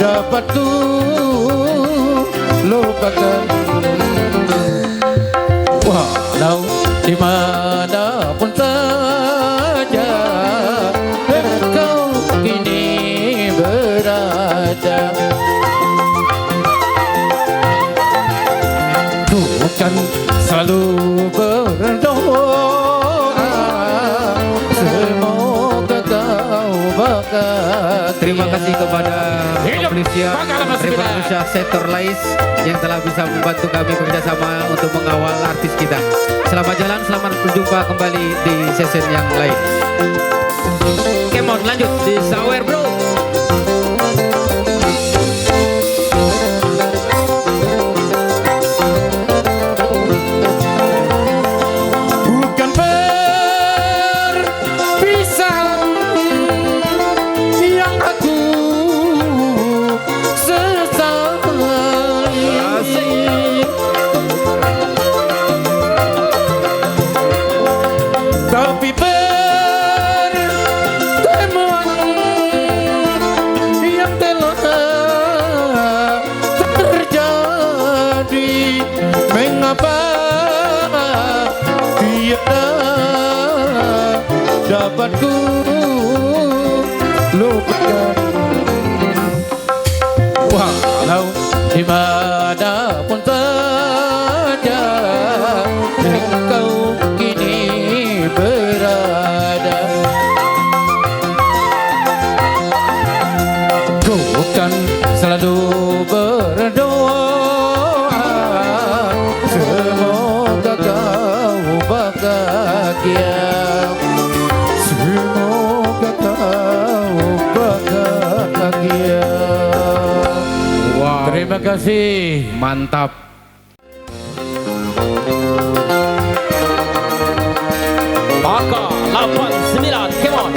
dapat ku lupakan. Walau dimanapun saja engkau kini berada, ku kan selalu berdoa semoga kau bahagia. Terima kasih kepada kepolisian Republik Indonesia Sektor Lais yang telah bisa membantu kami bekerjasama untuk mengawal artis kita. Selamat jalan, selamat berjumpa kembali di session yang lain. Come on, lanjut di Sawer Bro. Bukan perpisahan yang aku sesali, tapi pertemuan yang telah terjadi, mengapa tiada dapat ku lupakan. Walau dimanapun saja engkau kini berada, ku kan selalu berdoa semoga kau bahagia, semoga kau bahagia. Wow, Terima kasih. mantap. Maka 89, come on.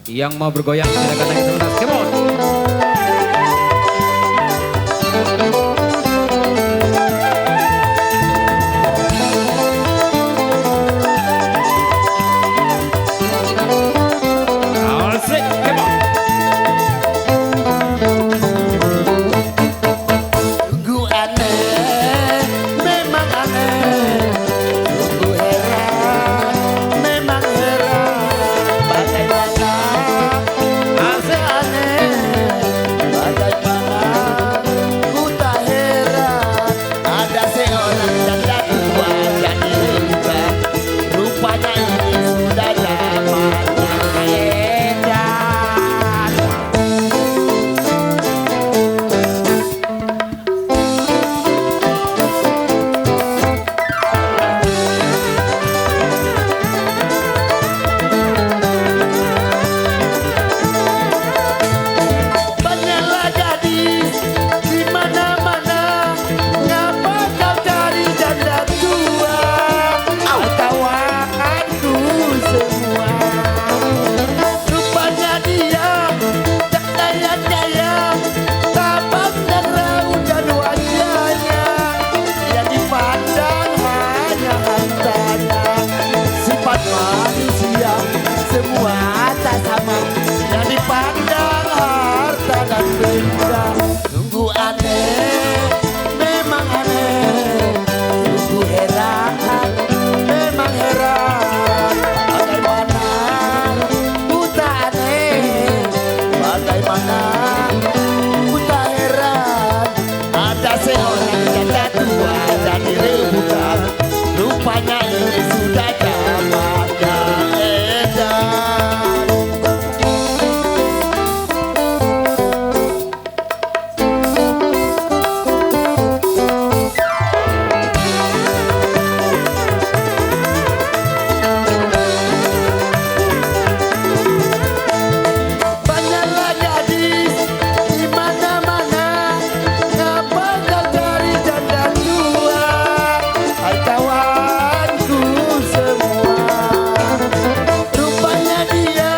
Yang mau bergoyang silakan naik ke atas. Come on. Asik, come on. Sungguh aneh, memang aneh. Sungguh heran, memang heran. Bagaimana asik aneh, bagaimana ku tak heran. Ada seorang janda tua jadi hebat. Rupanya ini sudah zamannya edan. Banyaklah gadis di mana-mana, ngapa kau cari janda tua? Kawanku semua, rupanya dia tak daya-daya, tak pandang raut dan wajahnya, yang dipandang hanya hartanya. Sifat manusia semua tak sama, yang dipandang harta dan benda. Sungguh aneh, memang aneh. Sungguh heran, memang heran. Bagaimana ku tak aneh, bagaimana ku tak heran. Ada seorang janda tua jadi rebutan. Rupanya ini sudah zamannya edan. Banyaklah gadis di mana-mana, ngapa kau cari janda tua? Hai kawanku semua, rupanya dia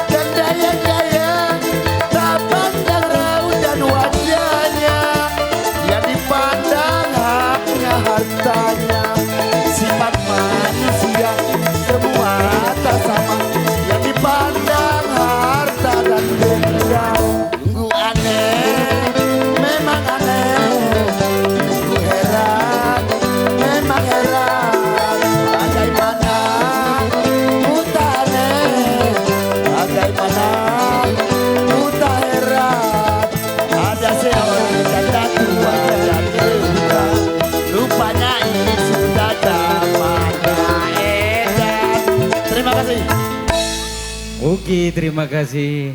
janda yang kaya, tak pandang raut dan wajahnya, yang dipandang hanya hartanya. Sifat manusia semua tak sama, yang dipandang harta dan benda. Sungguh aneh, memang aneh. Sungguh heran, memang heran. Bagaimana ku tak aneh, bagaimana ku tak heran. Ada seorang janda tua dan rebutan. Rupanya ini sudah zamannya edan. Terima kasih. Oke, terima kasih.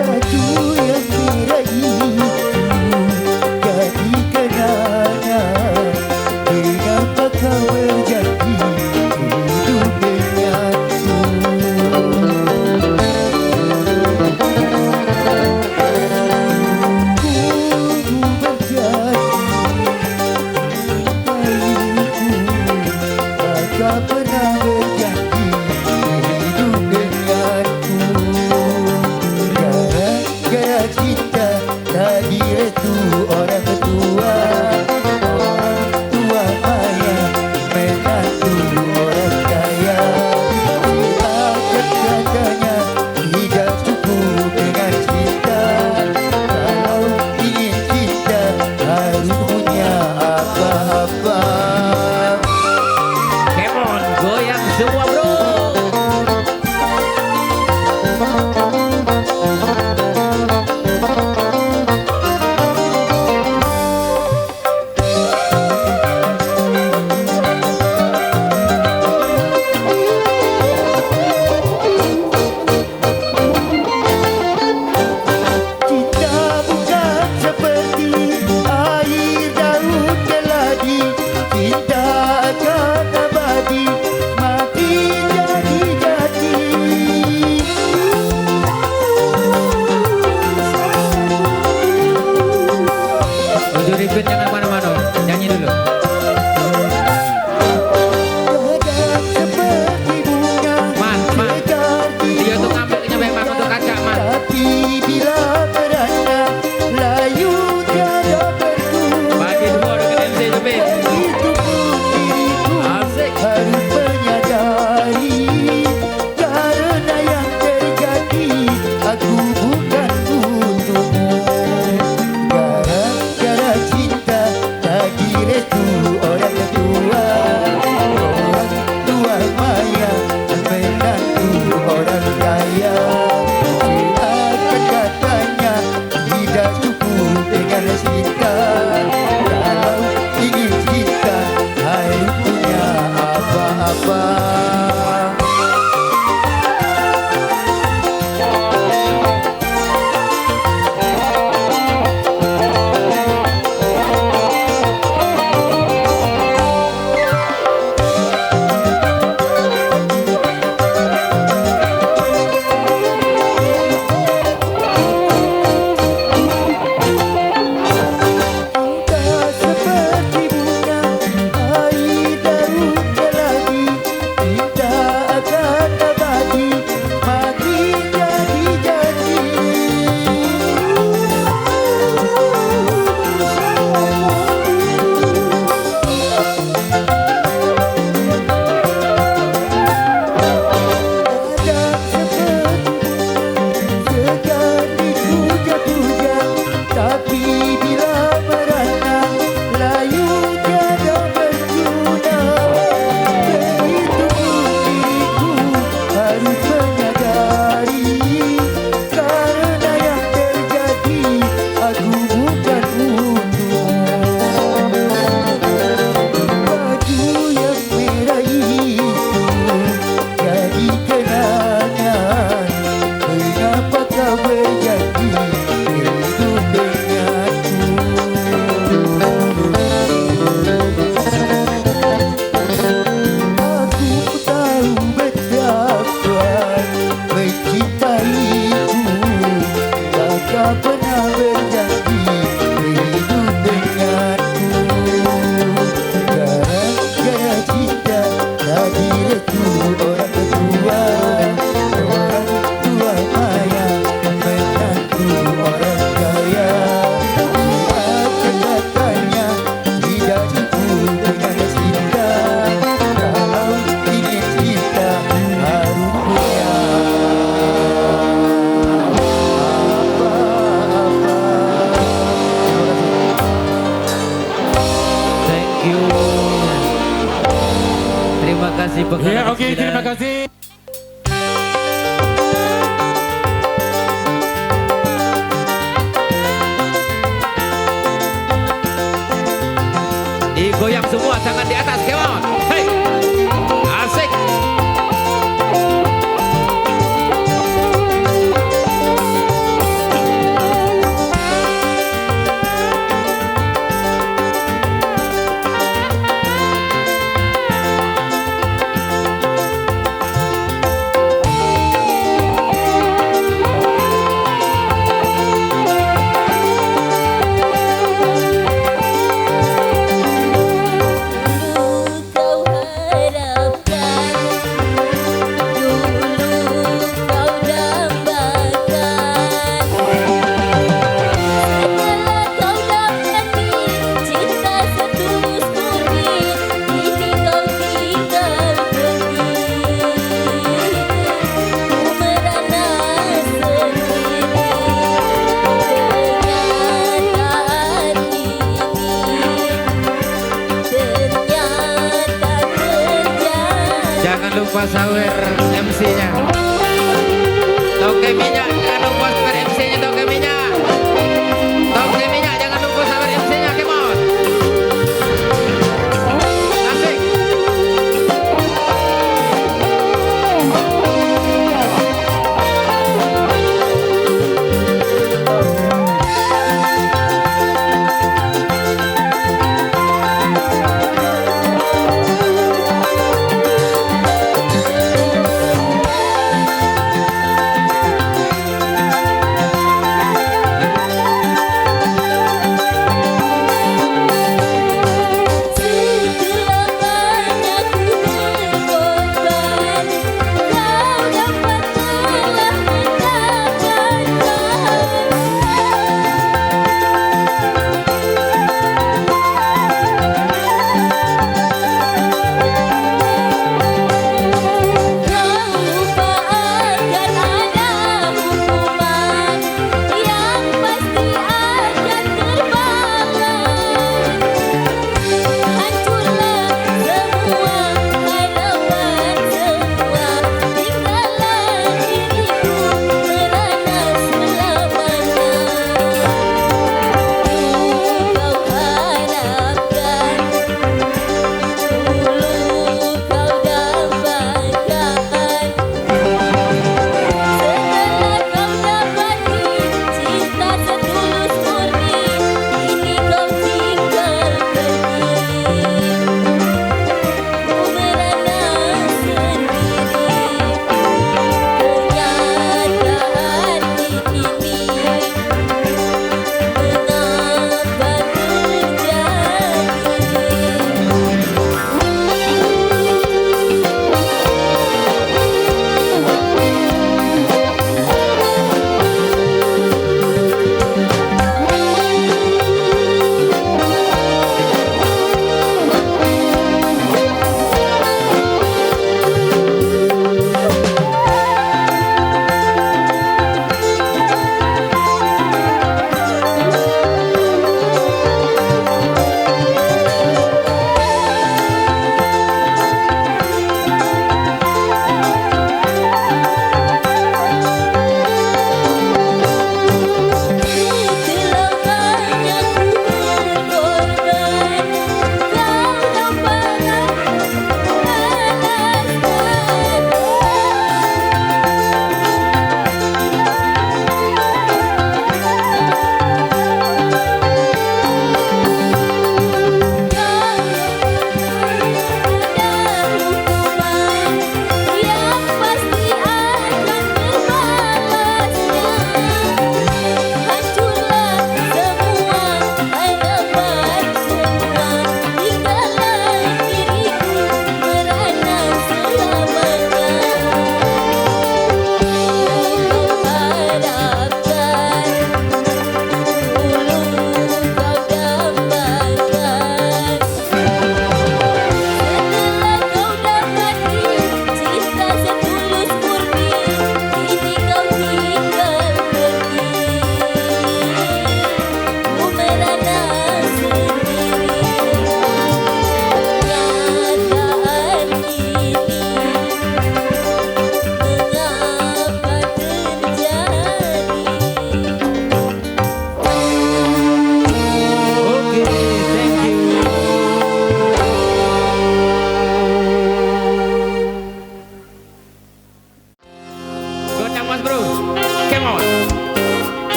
Baju yang diraih jadi kenangan. Mengapa kau berjanji hidup denganku? Ku berjanji bayiku, tak pernah berjanji hidup denganku. Gara-gara cinta tadi itu orang tua, orang tua kaya menantu orang kaya. Akan katanya tidak cukup dengan cinta, kalau ingin cinta harus punya apa-apa. Come on. apa. Ya, oke, terima kasih. Digoyang semua, tangan di atas, come on. Hey, asik. Jangan lupa sawer MC-nya. Toke minyak, jangan lupa sawer MC-nya toke minyak. Toke minyak, jangan lupa sawer MC-nya, come on. Asik.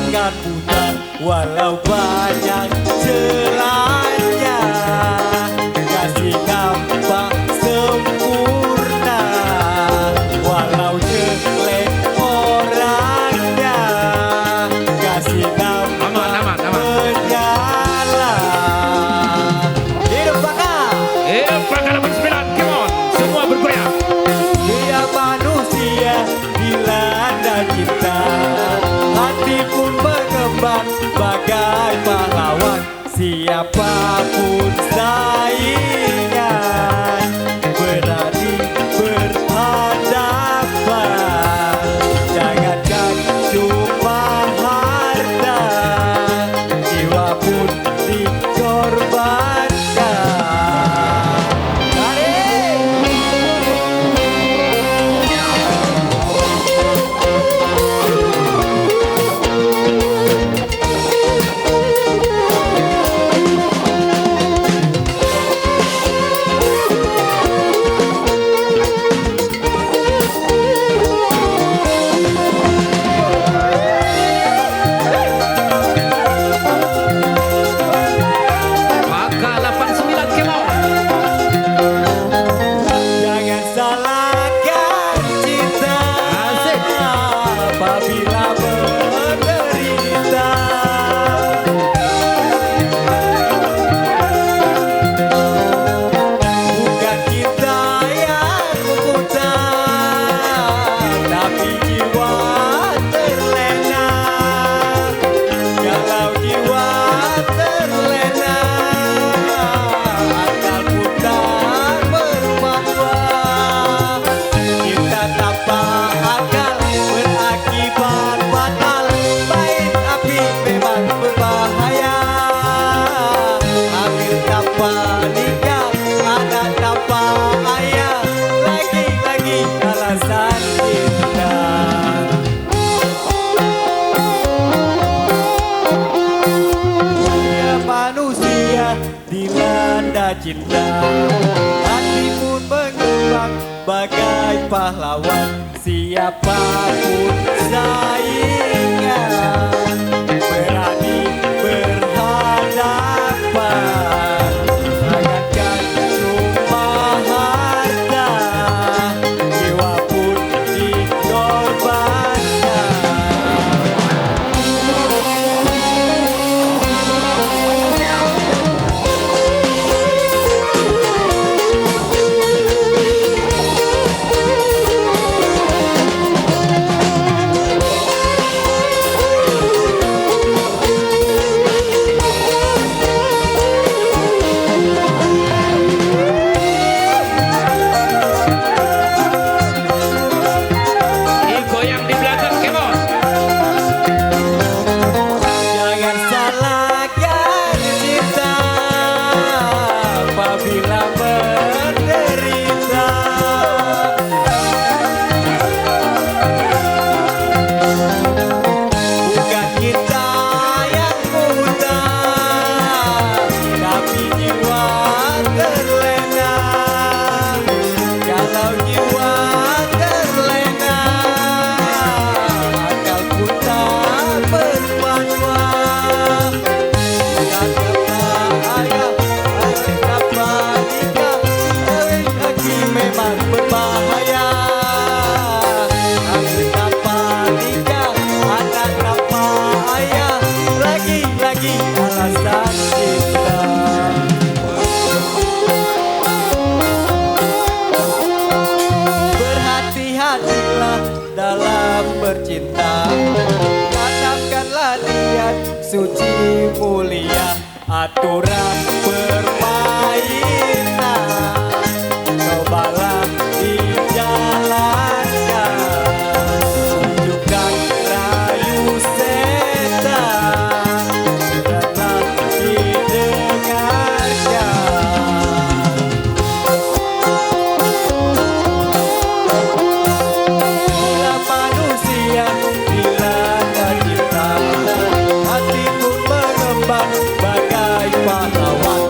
takkan buta walau banyak celahnya. Kasih nampak sempurna walau jelek orangnya. Kasih nampak menyala. Hidup bakal. Hidup Prakara 9, come on, semua bergoyang. Dia manusia dilanda cinta, hati pun berkembang bagai pahlawan. Siapapun saingan berani berhadapan. Jangankan cuma harta, jiwa pun dikorbankan. Maka 89, come on. Jangan salahkan cinta apabila menderita. Bukan kita yang buta, tapi jiwa terlena. Kalau jiwa terlena, akal buta berfatwa. Kita tanpa akal berakibat fatal. Main api memang berbahaya. Hamil tanpa nikah, anak tanpa ayah. Lagi-lagi alasan cinta. Dia manusia dilanda cinta, hati pun mengembang bagai pahlawan. Siapapun saingan berani berhadapan. Jangankan cuma harta, jiwa pun dikorbankan. Digoyang di belakang, come on. Jangan salahkan cinta apabila menderita. Bukan kita yang buta, tapi jiwa terlena. Kalau jiwa terlena, akal buta berfatwa. Kata ayah, kata nikah, kawin lagi memang berbahaya. Hamil tanpa nikah, anak tanpa ayah. Lagi-lagi alasan cinta. Berhati-hatilah dalam bercinta. Tanamkanlah niat suci mulia, aturan permainan. Cobalah dijalankan, tunjukkan rayu setan, janganlah didengarkan. Bila manusia dilanda cinta, hati pun mengembang bagai pahlawan.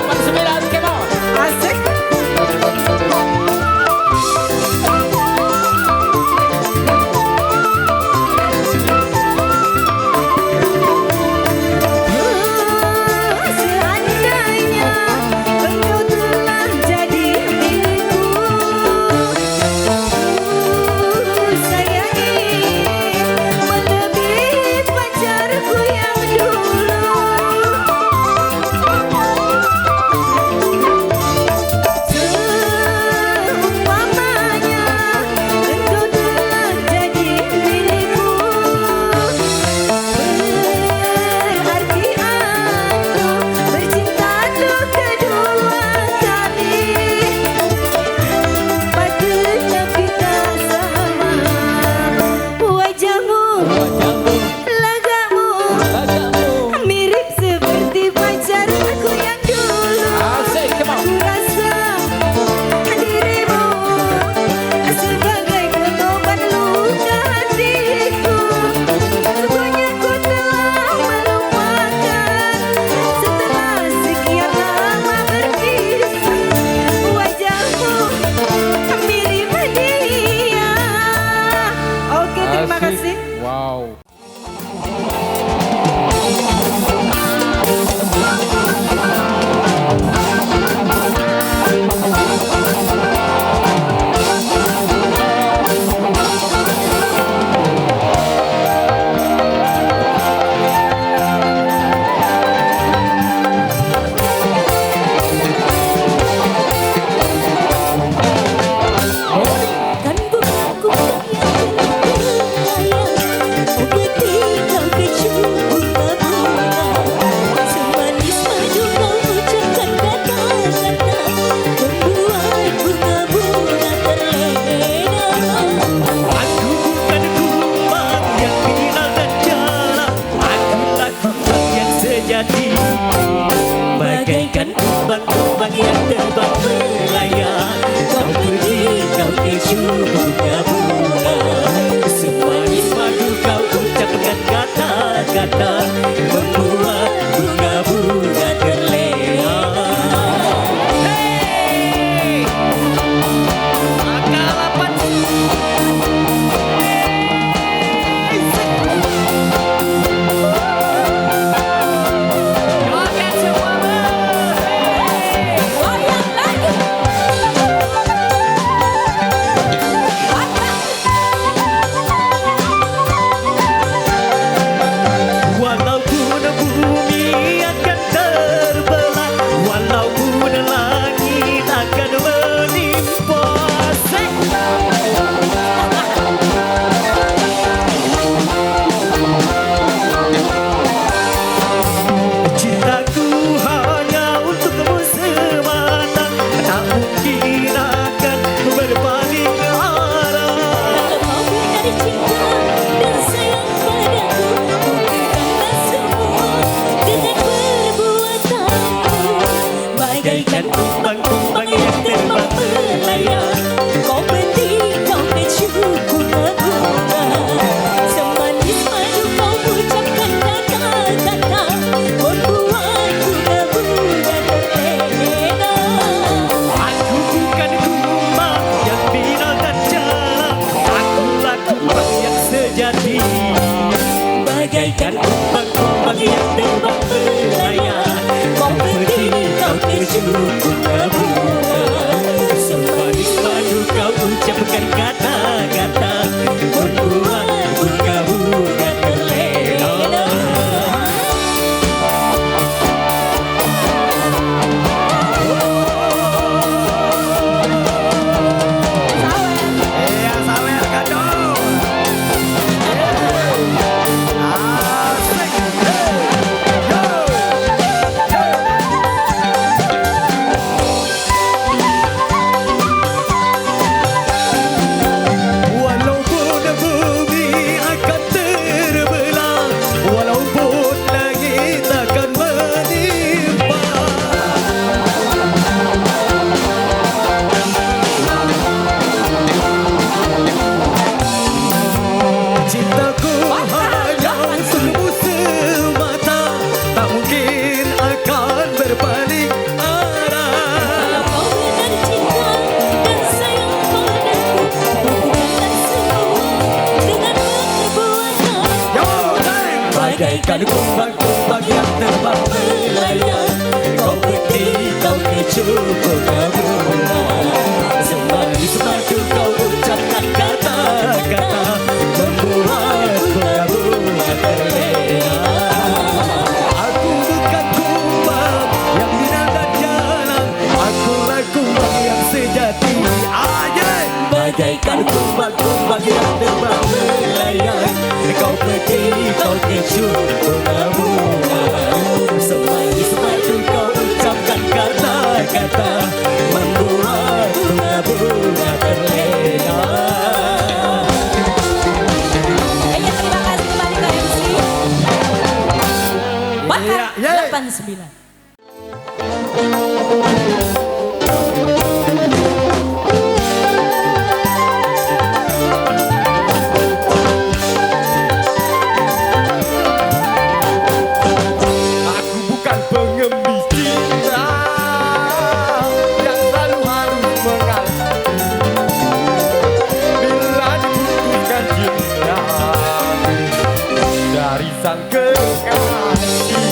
89, come on. Asik. Seandainya engkau telah jadi milikku, saya ingin melebihi pacarku yang dulu. Seumpamanya engkau telah jadi milikku, berarti aku bercinta untuk kedua kali. Patutnya kita sama, wajahmu, lagamu mirip seperti pacarku yang dulu. Asik, come on. Aku rasa dirimu sebagai pengobat luka hatiku. Rupanya ku telah melupakan setelah sekian lama berpisah. Wajahmu mirip dia. Oke, terima Asik. kasih. Wow. Kan bukan ku yang terlayang, oh ketika kecuali bunga-bunga, semanis madu kau ucapkan kata-kata, membuat bunga-bunga terlena. Aku bukan kumbang yang viral dan jalan, akulah kumbang yang sejati. Bagaikan kumbang-kumbang yang terbang melayang, kau pergi, kau keju bunga-bunga. Semanis madu kau ucapkan kata-kata, membuat bunga-bunga terlena. Hey! Akalapan. Doakan semua. Goyang lagi. Walaupun bumi akan terbelah, walaupun langit akan menimpa. Cintaku hanya untukmu semata, tak mungkin akan berbalik arah. Kalau kau dari cinta dan sayang padaku, buktikanlah semua dengan perbuatanmu. Bagaikan kumbang-kumbang yang terbang melayang, Kau pergi, kau keju bunga-bunga, semanis madu kau ucapkan kata-kata, membuat bunga-bunga terlena. aku bukan kumbang yang viral dan jalan, akulah kumbang yang sejati. Bagaikan kumbang-kumbang yang terbang melayang, kau pergi, kau keju bunga-bunga, semanis madu kau ucapkan kata-kata, membuat bunga-bunga terlena. Iya, sawer kado. Asik. Yo. Yo. kecup pengabulan. Semadu-semadu kau ucapkan kata-kata membuat pengabulan terlena. Aku bukan kumbang yang dinanda jalan, akulah kumbang yang sejati. Ayat bagaikan kumbang-kumbang yang terbang melayang. Kau pergi, kau kecup pengabulan. Semadu-semadu kau ucapkan kata-kata membuat bunga-bunga terlena. Terima kasih kembali ke MC Bakar 89. Aku bukan pengemis cinta yang selalu harus mengalah. Bila dibutuhkan cinta dari sang kekasih,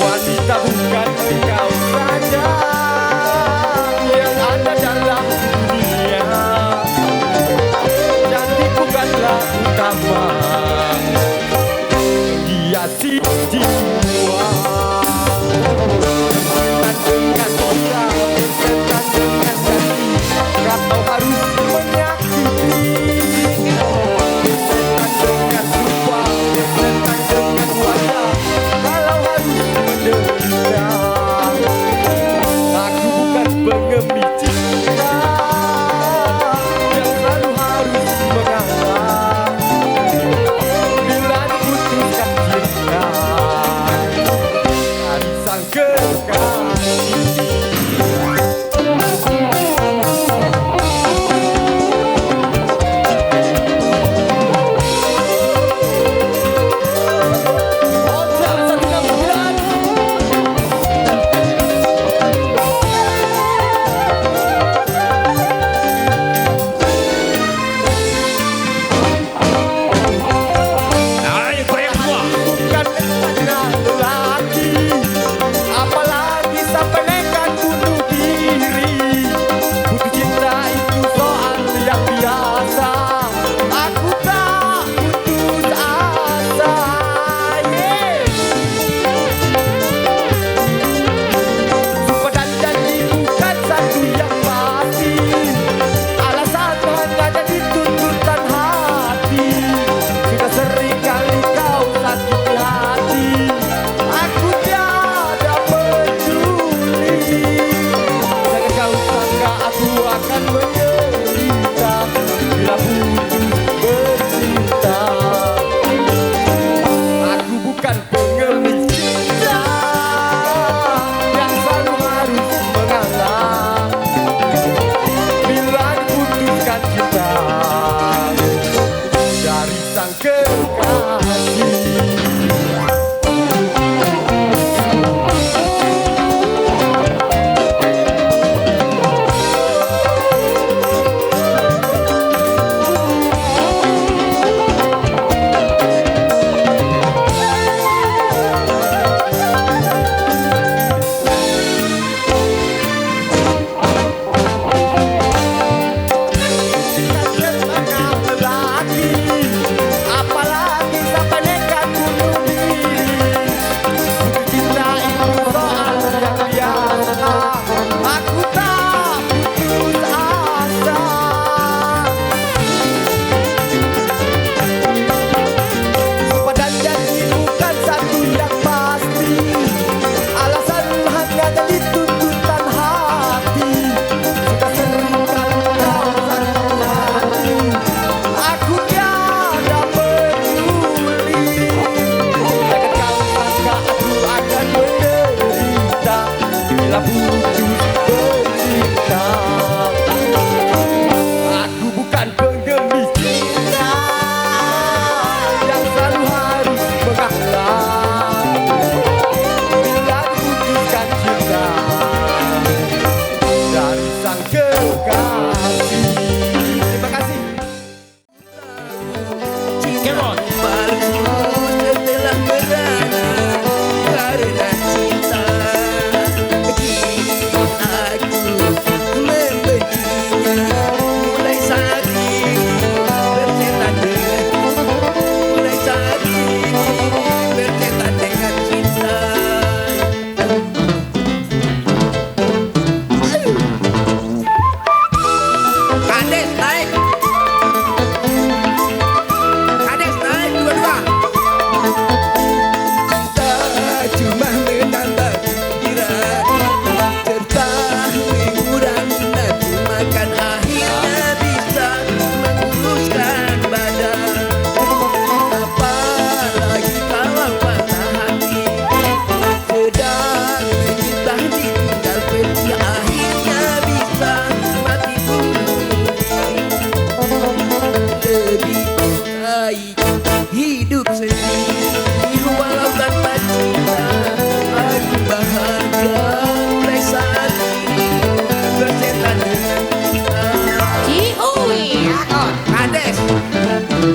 wanita bukan engkau saja yang ada dalam dunia. Cantik bukanlah utama hiasi jiwa. Berkaitan dengan dosa, berkaitan dengan janji, kau harus menyakiti. Berkaitan dengan rupa, berkaitan dengan wajah, kalau harus menderita. Aku bukan pengemis cinta yang selalu harus mengalah. Bila diputuskan cinta dari sang kekasih. Ayo goyang semua. Bukan lelaki, apalagi sampai nekat bunuh diri. Butuh cinta itu soal yang biasa. Aku tak putus asa. Sumpah dan janji bukan satu yang pasti. Alasan hanya jadi tuntutan hati. Sudah sering kali kau sakiti hati, aku tiada peduli. Jangan kau sangka aku akan menderita bila putus bercinta. Aku bukan pengemis cinta yang selalu harus mengalah. Bila diputuskan cinta dari sang kekasih. Lelaki, apalagi sampai nekat bunuh diri. Butuh cinta itu soal yang biasa. Aku tak putus asa. Sumpah dan janji bukan satu yang pasti. Alasan hanya jadi tuntutan hati. Sudah sering kali kau sakiti hati, aku tiada peduli. Jangan kau sangka aku akan menderita bila putus bercinta. Aku bukan pengemis cinta yang selalu harus mengalah. Bila diputuskan cinta dari sang kekasih. Terima kasih. Come on. Setelah merana karena cinta,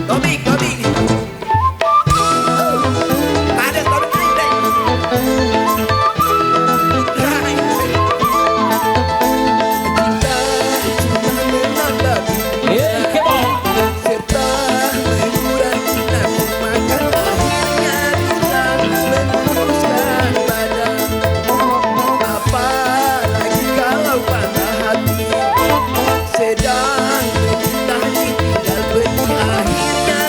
Tobik, Tobik. Ada Tobik naik deh. Sedang menyintai tinggal benih akhirnya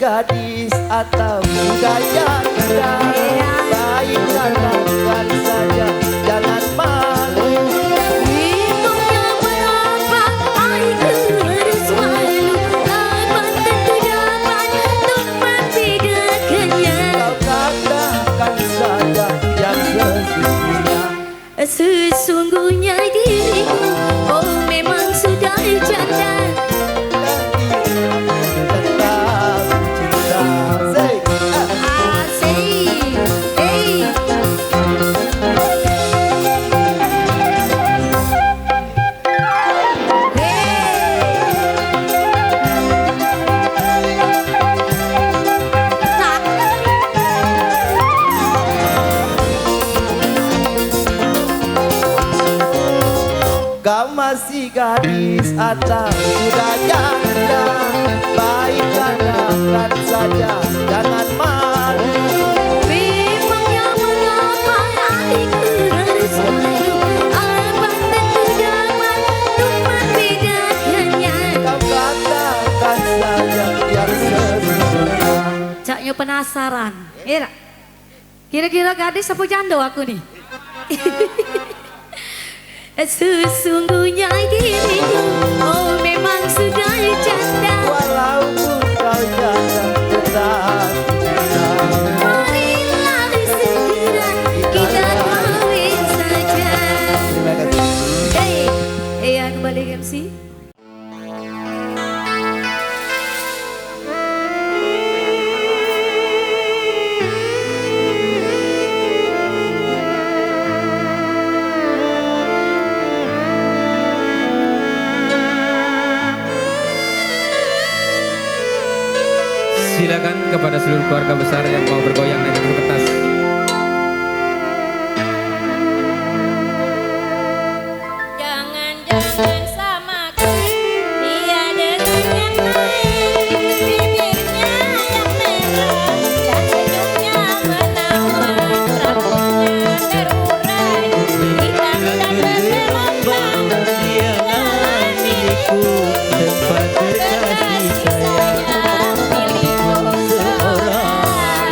gadis atau muda janda, baik katakan saja, jangan malu. Hitungnya berapa, I harus malu. Abang tentu dapat untuk membedakannya. Kau katakan saja yang sesungguhnya. Sesungguhnya diriku, oh memang sudah janda. Tetap cinta. Say, Asik, hey. kau masih gadis atau sudah janda, baik katakan saja, jangan malu. Memangnya mengapa adikku harus malu? Abang tentu dapat untuk membedakannya. Kau katakan saja yang sesungguhnya. Caknya penasaran. Kira-kira gadis apa janda aku nih? Sesungguhnya diriku, oh memang sudah janda. Walaupun kau janda tetap cinta. Marilah segera kita kawin saja. Terima kasih. Hey, kembali ke MC. Silakan kepada seluruh keluarga besar yang mau bergoyang naik ke pentas. Jangan samakan dia dengan yang lain. Bibirnya yang merah dan senyumnya menawan, rambutnya terurai, hitam dan bergelombang. Dialah milikku, tempat terkasih sayang, milikku seorang.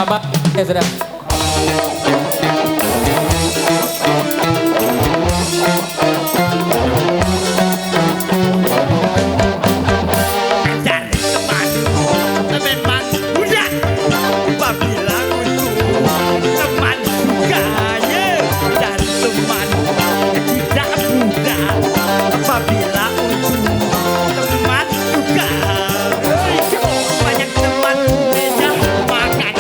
Selamat ya sudah. Teman muda, apabila untuk teman sukanya dan teman tidak muda, apabila untuk teman suka banyak teman beda makan.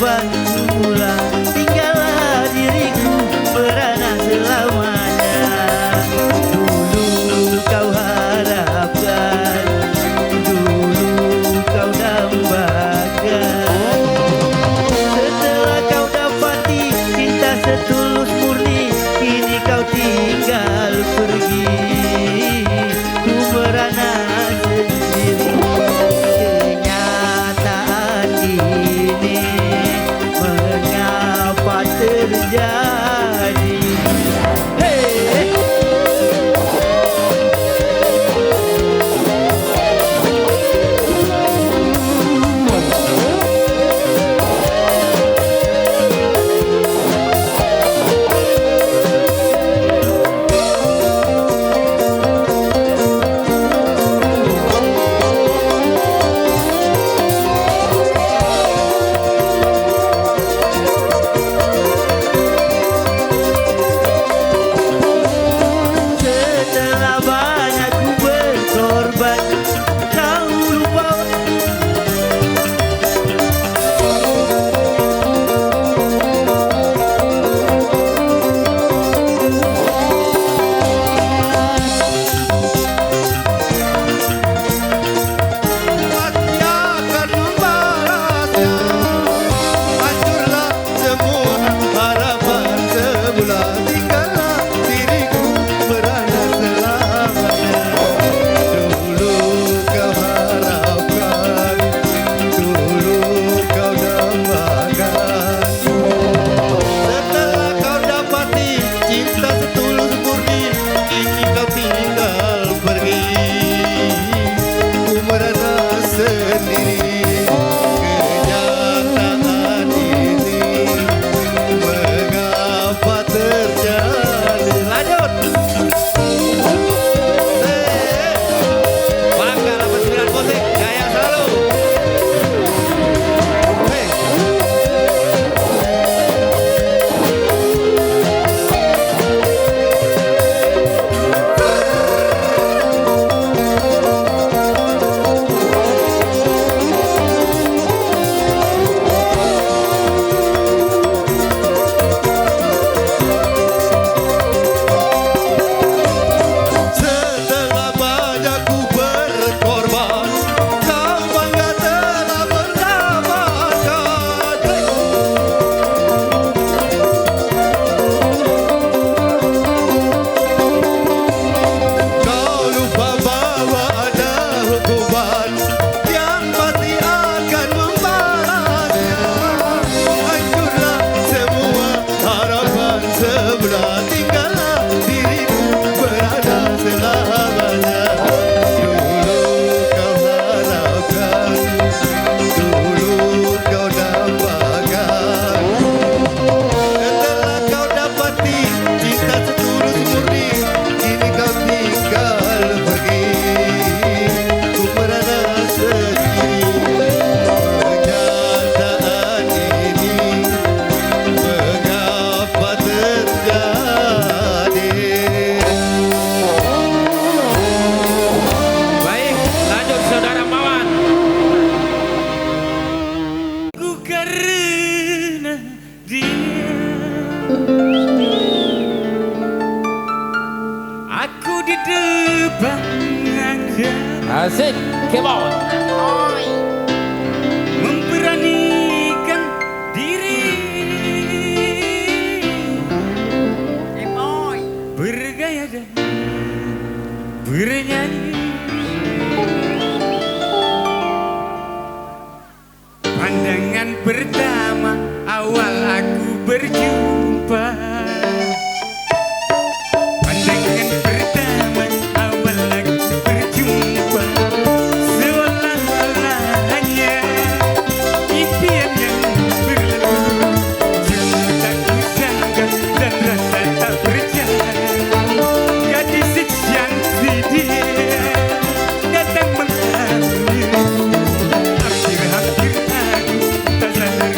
harapan semula, tinggallah diriku merana selamanya. Dulu kau harapkan, dulu kau dambakan, setelah kau dapati cinta setulus murni, kini kau tinggal pergi. Ku merana sendiri, kenyataan ini mengapa terjadi? Hey! Setelah banyak ku berkorban, kau lupa. Pasti akan membalasnya. Hancurlah semua harapan semula, tinggallah diriku merana selamanya. Dulu kau harapkan, dulu kau dambakan, setelah kau dapati cinta setulus murni, kini kau tinggal pergi. Ku merasa sendiri, kenyataan ini mengapa terjadi? Lanjut. Bangga 89 Musik, jaya selalu. Hey. Setelah banyak ku berkorban, kau bangga telah mendapatkan. Kau lupa bahwa ada hukuman yang pasti akan membalasnya. Hancurlah semua harapan semula, tinggallah diriku berada selamanya. Dulu kau harapkan, dulu kau dambakan, setelah kau dapati cinta setulus murni, kini kau tinggal pergi. Ku merana sendiri, kenyataan ini mengapa terjadi? Baik, lanjut saudara Mawan. Ku karena dia, aku di depan angka Asik, kebon. memberanikan diri, bergaya dan bernyanyi. Pandangan pertama awal aku berjumpa, pandangan pertama awal aku berjumpa, seolah-olah hanya impian yang berlalu. Jauh tak kusangka dan rasa tak percaya, gadis secantik dia datang menghampiri. Hampir-hampir aku tak sadar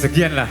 Sekianlah.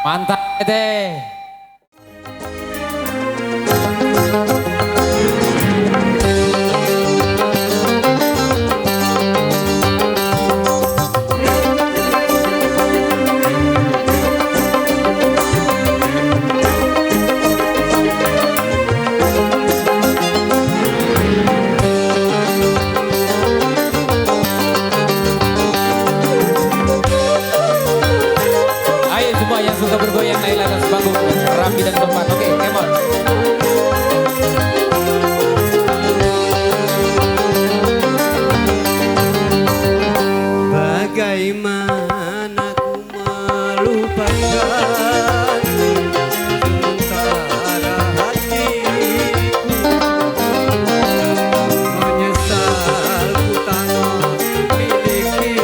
Mantap deh. Ayo semua yang suka bergoyang naik atas panggung, rapi dan kompak. Oke, come on. Bagaimana ku melupakan sementara hatiku menyesal ku tak memilikimu.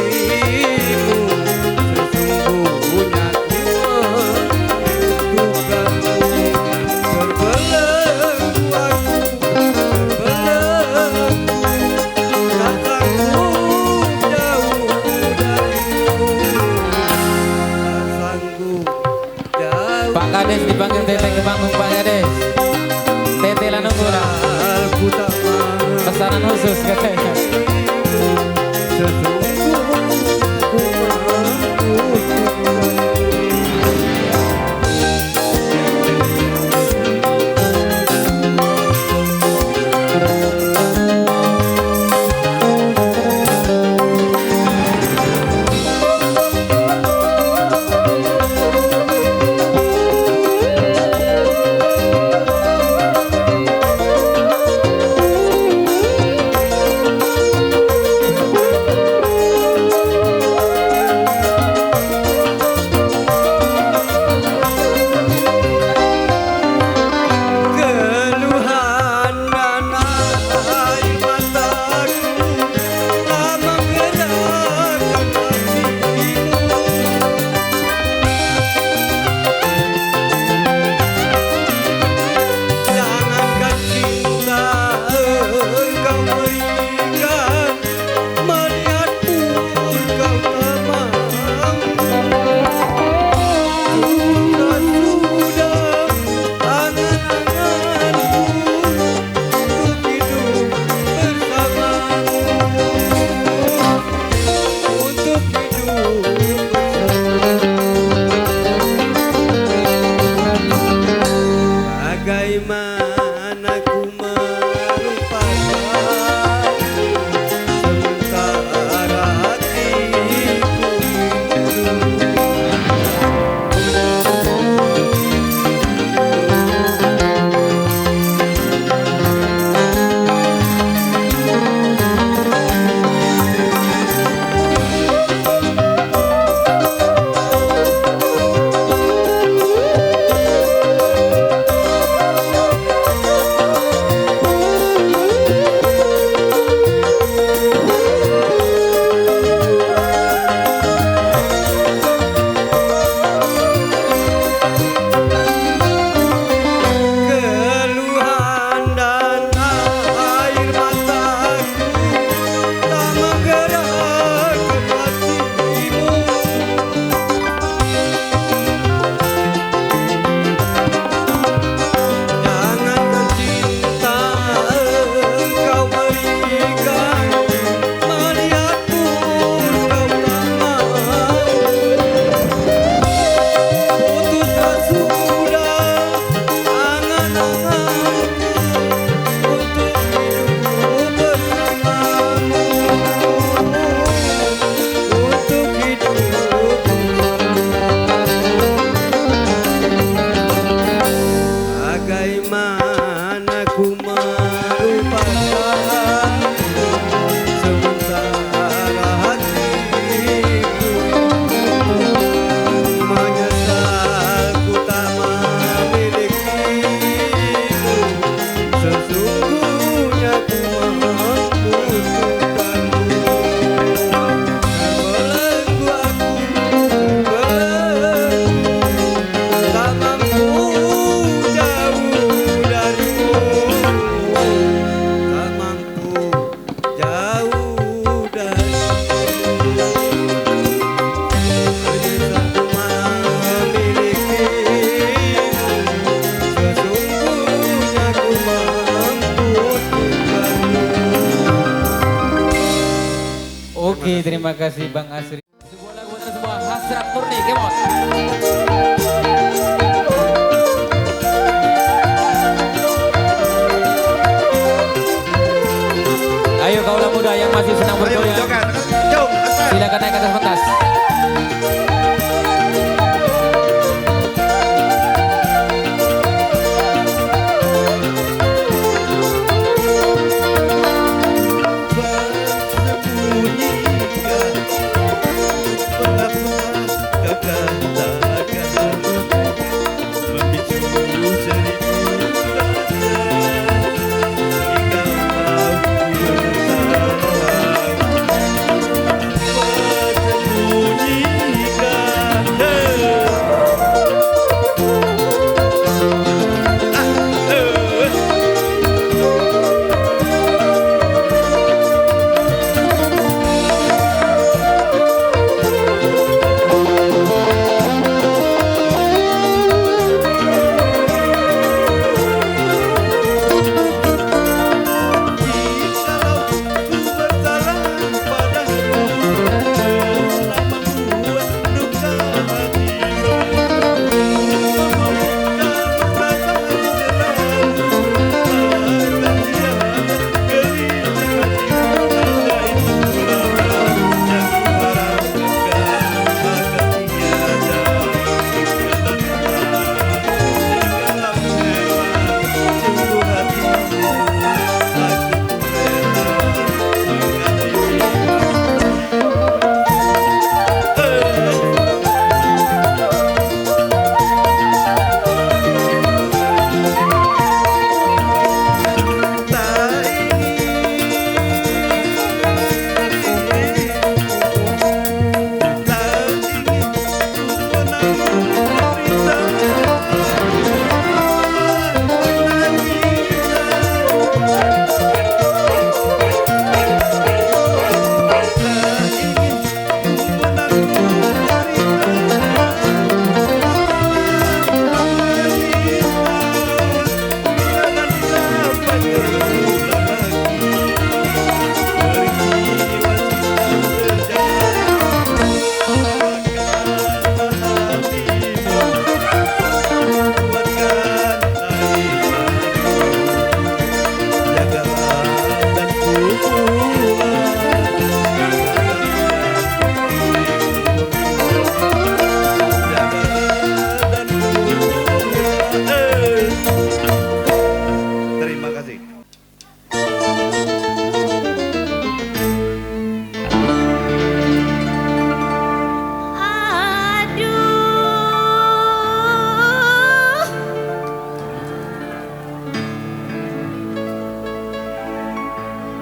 Sesungguhnya ku mendugamu, terbelenggu aku, terbelenggu, tak sanggup jauh darimu, tak sanggup jauh. Pak Kades dipanggil Tete ke panggung, Pak Kades. Tete lah nunggu lah. Aku tak mau. Pesanan khusus katanya. kasih Bang Asri. Sebuah lagu buat sebuah hasrat murni, come on. Ayo kaulah muda yang masih senang bergoyang, silakan naik ke atas pentas.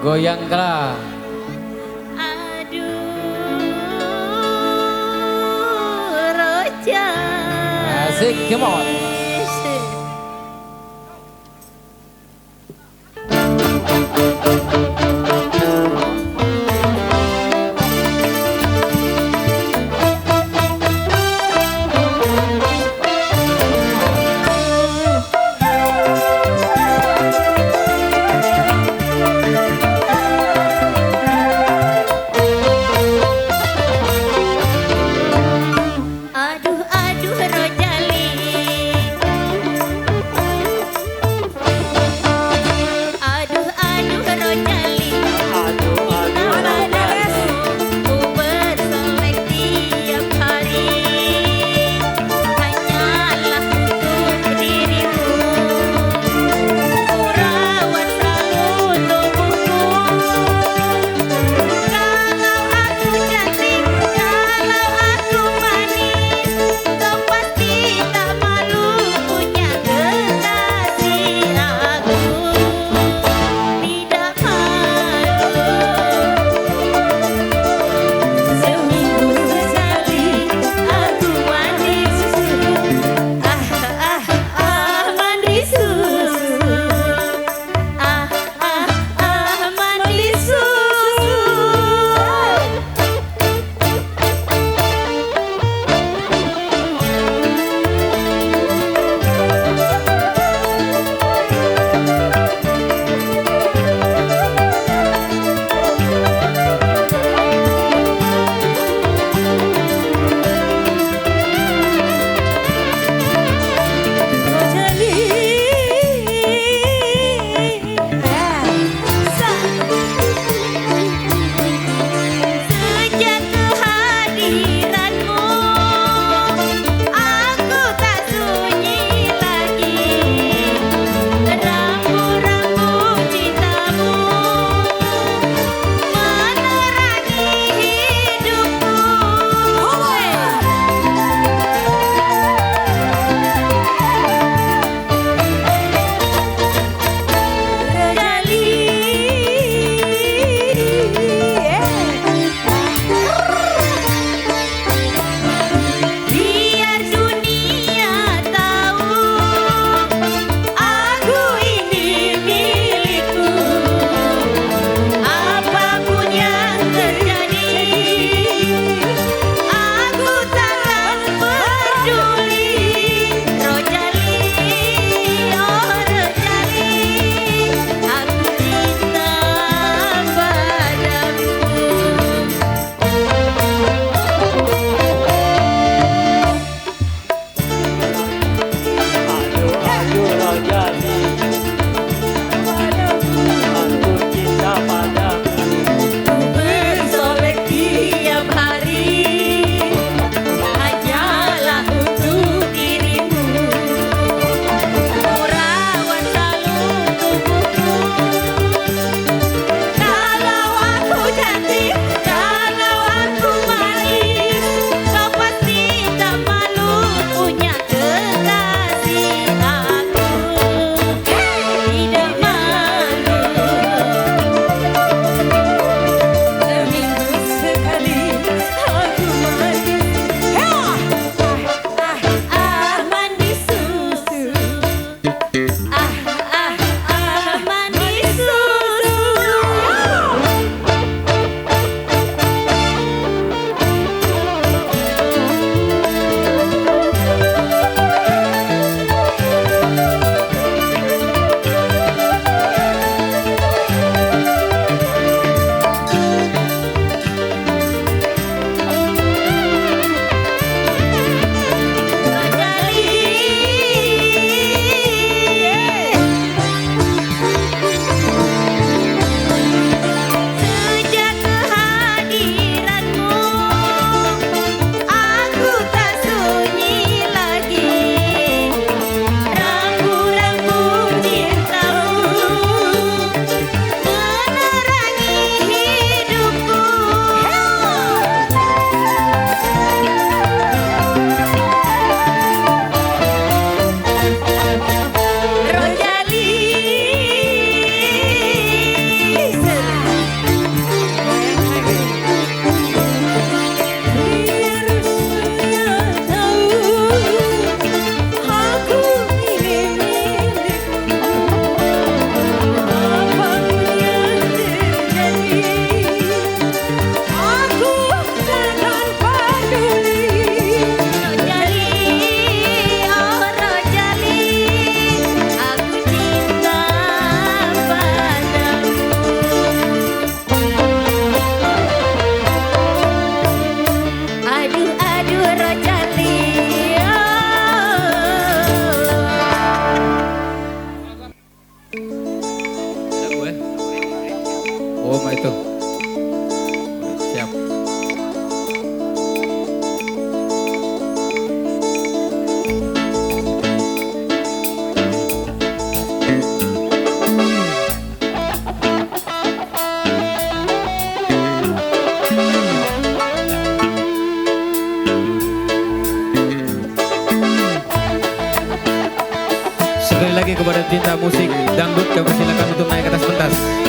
Goyanglah. Aduh, roja. Asik, come on. Aduh, aduh, rojali. lagi kepada cinta musik dangdut, kami silakan untuk naik ke atas pentas.